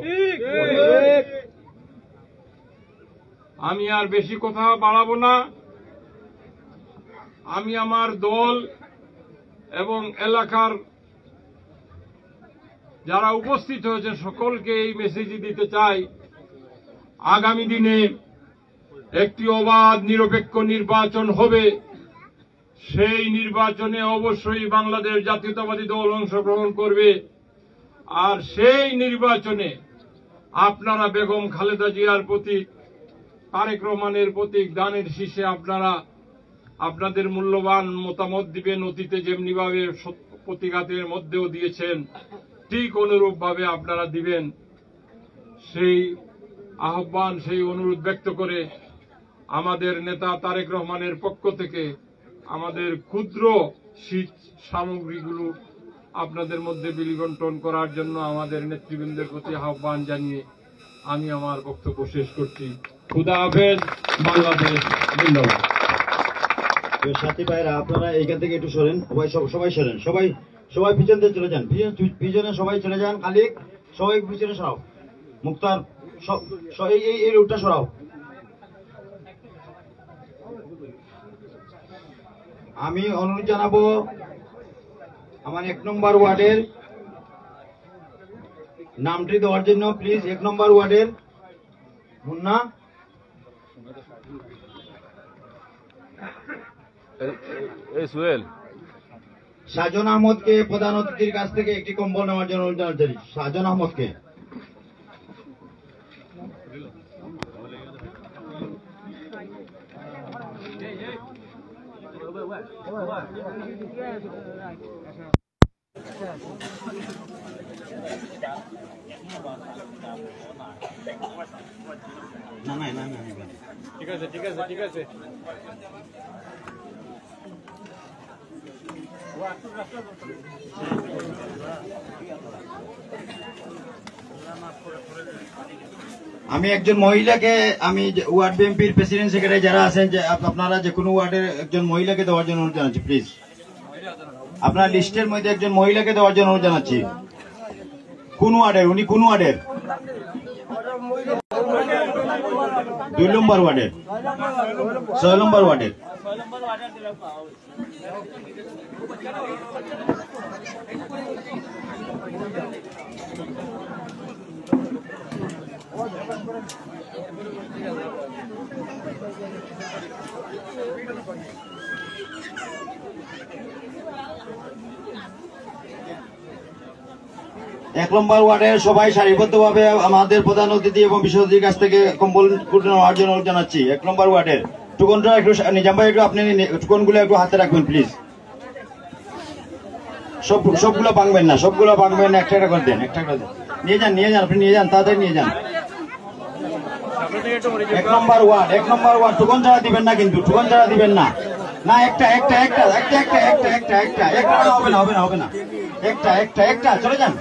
আমি আর বেশি কথা বাড়াবো না। আমি আমার দল এবং এলাকার যারা উপস্থিত হয়েছে সকলকে এই মেসেজ দিতে চাই, আগামী দিনে একটি অবাধ নিরপেক্ষ নির্বাচন হবে। সেই নির্বাচনে অবশ্যই বাংলাদেশ জাতীয়তাবাদী দল অংশগ্রহণ করবে। আর সেই নির্বাচনে আপনারা বেগম খালেদা জিয়ার প্রতীক, তারেক রহমানের প্রতীক দানের শীষে আপনারা আপনাদের মূল্যবান মতামত দিবেন। অতীতে যেমনিভাবে প্রতিঘাতের মধ্যেও দিয়েছেন ঠিক অনুরূপভাবে আপনারা দিবেন। সেই আহ্বান, সেই অনুরোধ ব্যক্ত করে আমাদের নেতা তারেক রহমানের পক্ষ থেকে আমাদের ক্ষুদ্র শীত সামগ্রীগুলো আপনাদের মধ্যে বিলিবন্টন করার জন্য আমাদের নেতৃবৃন্দের প্রতি আহ্বান জানিয়ে আমি আমার বক্তব্য শেষ করছি। খুদা হাফেজ, বাংলাদেশ জিন্দাবাদ। সাথী ভাইরা আপনারা এইখান থেকে একটু সরেন, সবাই সরেন, সবাই পিছন দিয়ে চলে যান, পিছনে সবাই চলে যান। খালিক সবাই পিছনে সরাও, মুক্তার এই রুটটা সরাও। আমি অনুরোধ জানাবো আমার 1 নম্বর ওয়ার্ডের নামটি দেওয়ার জন্য। প্লিজ 1 নম্বর ওয়ার্ডের মুন্না সুহেল সাজন আহমদকে প্রধান অতিথির কাছ থেকে একটি কম্বল নেওয়ার জন্য অনুরোধ জানাচ্ছি। সাজন আহমদকে। ঠিক আছে, ঠিক আছে, ঠিক আছে। আমি একজন মহিলাকে, আমি ওয়ার্ড বিএনপির প্রেসিডেন্ট সেক্রেটারি যারা আছেন, যে আপনারা যে কোনো ওয়ার্ডের একজন মহিলাকে দেওয়ার জন্য অনুরোধ জানাচ্ছি। প্লিজ আপনার লিস্টের মধ্যে একজন মহিলাকে দেওয়ার জন্য অনুরোধ জানাচ্ছি। কোন ওয়ার্ডের উনি? কোন ওয়ার্ডের? 2 নম্বর ওয়ার্ডের, 6 নম্বর ওয়ার্ডের। 1 নম্বর ওয়ার্ডের সবাই সারিবদ্ধভাবে আমাদের প্রধান অতিথি এবং বিশেষ অতিথির কাছ থেকে কম্বল নেওয়ার জন্য জানাচ্ছি। 1 নম্বর ওয়ার্ডের টুকনটা একটু নিজাম ভাই একটু আপনি টুকনগুলো একটু হাতে রাখবেন প্লিজ। সবগুলো ভাঙবেন না, সবগুলো ভাঙবেন না, একটা করে দেন, একটা করে দেন। নিয়ে যান আপনি নিয়ে যান, তাড়াতাড়ি নিয়ে যান। 1 নম্বর ওয়ার্ড টুকন ছাড়া দিবেন না, কিন্তু টুকন ছাড়া দিবেন না। না একটা হবে না একটা চলে যান।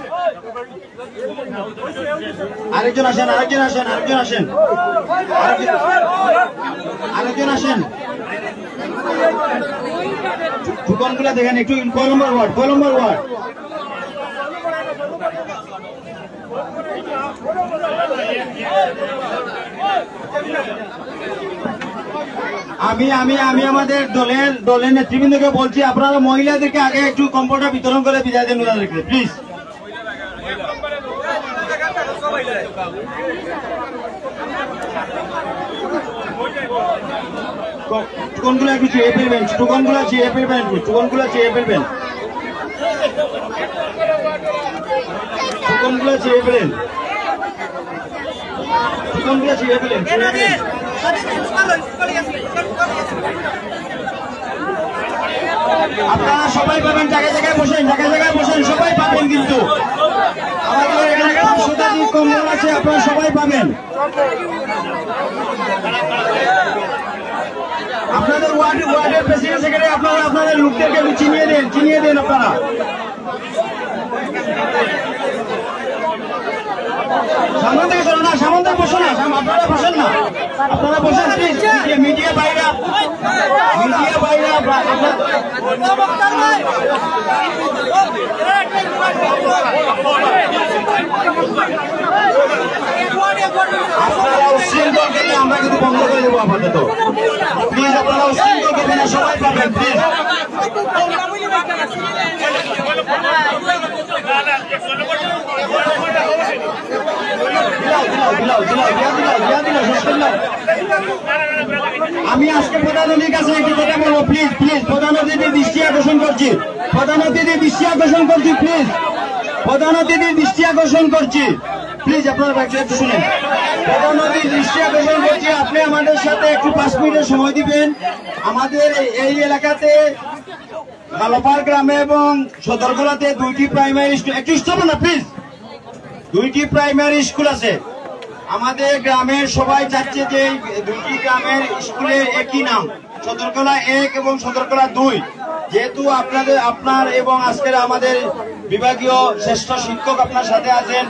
আরেকজন আসেন টুকনগুলো দেখেন একটু। কয় নম্বর ওয়ার্ড আমি আমাদের দলের নেতৃবৃন্দকে বলছি, আপনারা মহিলাদেরকে আগে একটু কম্বলটা বিতরণ করে বিদায় দেন ওনাদেরকে প্লিজ। টুকনগুলো একটু চেয়ে ফেলবেন, টুকনগুলো চেয়ে ফেলবেন। আপনারা সবাই পাবেন, জায়গায় জায়গায় বসেন, সবাই পাবেন। কিন্তু আমাদের এখানে 500 কম্বল আছে, আপনারা সবাই পাবেন। আপনাদের ওয়ার্ডের প্রেসিডেন্ট সেক্রেটারি আপনারা আপনাদের লোকদেরকে চিনিয়ে দেন আপনারা। সামনে থেকে চলো না, সামনে থেকে বসো না, আপনারা বসেন না, আপনারা বসেন প্লিজ। মিডিয়া বাইরা আপনারা উচ্ছৃঙ্খল করলে আমরা কিন্তু বন্ধ করে দেবো আপাতত। প্লিজ আপনারা উচ্ছৃঙ্খল করবেন না, সবাই পাবেন প্লিজ। আমি আজকে প্রধান অতিথির কাছে একটি কথা বলবো প্লিজ। প্রধান অতিথির দৃষ্টি আকর্ষণ করছি, প্লিজ আপনারা একটু শুনেন। প্রধান অতিথির দৃষ্টি আকর্ষণ করছি, আপনি আমাদের সাথে একটু 5 মিনিটের সময় দিবেন। আমাদের এই এলাকাতে কালোপাড় গ্রামে এবং সদরগোলাতে 2টি প্রাইমারি স্কুল, একটু স্টপ না প্লিজ, 2টি প্রাইমারি স্কুল আছে। আমাদের গ্রামের সবাই চাচ্ছে যে 2টি গ্রামের স্কুলে একই নাম, সদরগোলা 1 এবং সদরগোলা 2। যেহেতু আপনার এবং আজকের আমাদের বিভাগীয় শ্রেষ্ঠ শিক্ষক আপনার সাথে আছেন,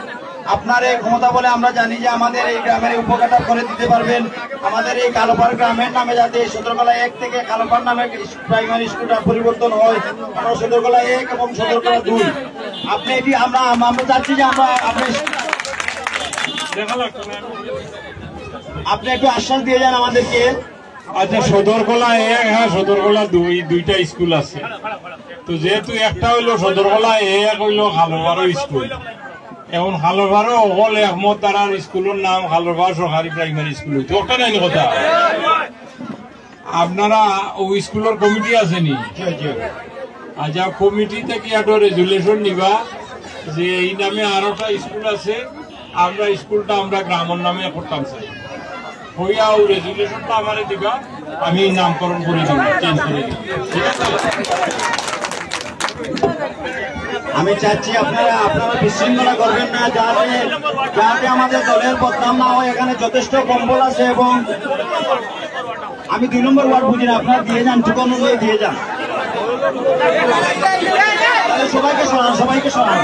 আপনার এই ক্ষমতা বলে আমরা জানি যে আমাদের এই গ্রামের উপকারটা করে দিতে পারবেন। আমাদের এই কালোপাড় গ্রামের নামে যাতে সদরগোলা 1 থেকে কালোপাড় নামে প্রাইমারি স্কুলটা পরিবর্তন হয়, আমরা সদরগোলা 1 এবং সদরগোলা 2। আপনি এটি আমরা চাচ্ছি যে আপনি একটু আশ্বাস দিয়ে যান আমাদেরকে। আচ্ছা, সদরগোলা 1 হ্যাঁ সদরগোলা 2 দুইটা স্কুল আছে, তো যেহেতু একটা হইলো সদরগোলা 1 হইলো খালোপাড় স্কুল, এখন খালোপাড় অকল একমত তারার স্কুলের নাম খালোপাড় সরকারি প্রাইমারি স্কুল হইতো, ওটা নাই কথা। আপনারা ওই স্কুলের কমিটি আসেনি? আচ্ছা, কমিটি থেকে একটা রেজুলেশন নিবা যে এই নামে আরোটা স্কুল আছে, আমরা স্কুলটা আমরা গ্রামের নামে করতাম চাই, হইয়া ও রেজুলেশনটা আমারে দিবা, আমি নামকরণ করে দিব, চেঞ্জ করে দিব, ঠিক আছে? আমি চাচ্ছি আপনারা বিশৃঙ্খলা করবেন না, যাতে আমাদের দলের বদনাম না হয়। এখানে যথেষ্ট কম্বল আছে এবং আমি 2 নম্বর ওয়ার্ড বুঝি না, আপনারা দিয়ে যান, ঠিক অনুযায়ী দিয়ে যান। সবাইকে সরান।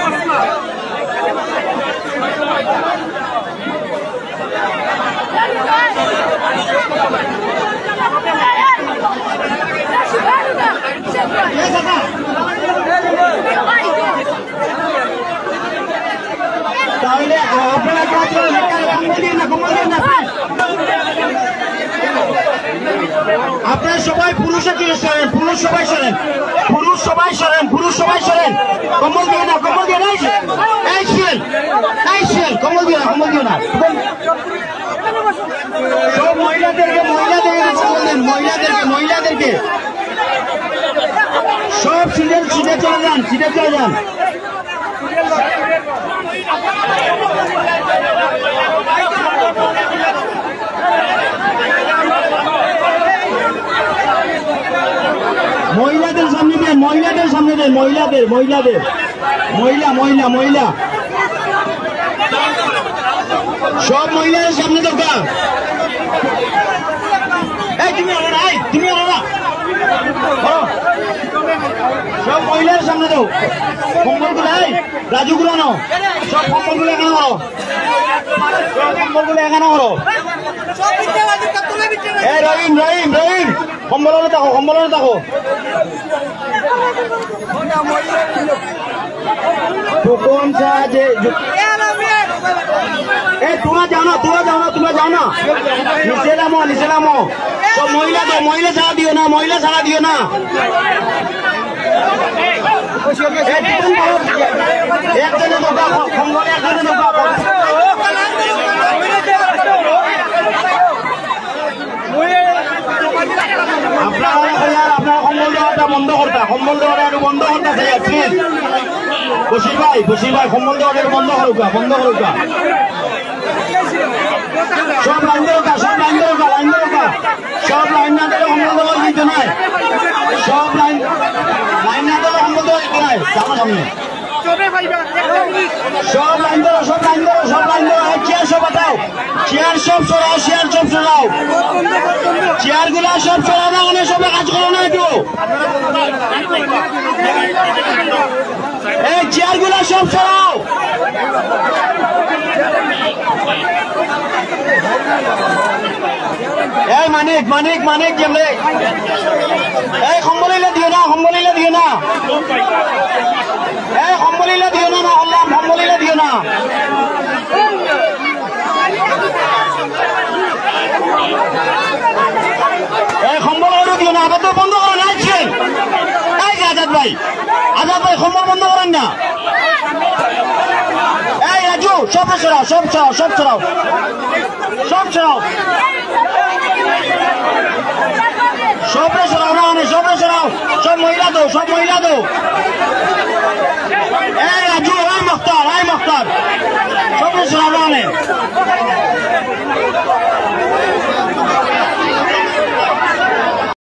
তাহলে আপনারা আপনারা সবাই পুরুষ সবাই সরেন, কম্বল দিয়ে না, কম্বল দিয়ে না, সব মহিলাদেরকে সব সিটে চলে যান, সিটে চলে যান। মহিলাদের সামনে দেন, মহিলাদের সামনে দেন, মহিলাদের মহিলাদের মহিলা মহিলা মহিলা সব মহিলাদের সামনে দরকার। তুমি সব মহিলাদের সামনে দাও। কম্বলগুলো রাজুগুলো নাও, সব কম্বলগুলো এখানে করো, সব কম্বলগুলো এখানে করো। রহিম রহিম রহিম কম্বলনে থাকো, কম্বলনে থাকো। কোন সাহায্যে তোমরা যাও না, তোমরা যাও না, তোমরা যাও না, নিচে নামো, নিচে নামো। সব মহিলা তো, মহিলা ছাড়া দিও না, মহিলা ছাড়া দিও না। একজনে ঢোকা, কম্বলে একজনে ঢোকা। আপনারা কম্বল দেওয়াটা বন্ধ করতা, কম্বল দেওয়াটা একটু বন্ধ করতা প্লিজ। বশির ভাই, বশির ভাই কম্বল দেওয়াটা একটু বন্ধ করুকা, বন্ধ করুকা। সব লাইন দেওয়া, সব লাইন দেওয়া, লাইন দেওয়া, সব লাইন না দিলে কম্বল দেওয়া দিতে নাই। সব লাইন লাইন না দিলে কম্বল দেওয়া দিতে নাই। আমার সামনে সব লাইন দেওয়া, সব লাইন দেওয়া, সব লাইন দেওয়া। চেয়ার সব হটাও, চেয়ার সব সরাও, চেয়ার সব সরাও, চেয়ার গুলা সব সরাও না, মানে সবাই কাজ করো না একটু। এই চেয়ার গুলা সব সরাও। এই মানিক মানিক মানিক যেমন এই কম্বলিলে দিও না, কম্বলিলে দিও না, এই কম্বলিলে দিও না, না আল্লাহ কম্বলিলে দিও না। এই কম্বল দিও না, আবার তো বন্ধ করেন। আসছেন এই যে আজাদ ভাই, আজাদ ভাই কম্বল বন্ধ করেন না। এই রাজু সব সরাও, সব সরাও, সব সরাও, সব সরাও, সব সরাও না, সব সরাও। সব মহিলা দো, সব মহিলা দো।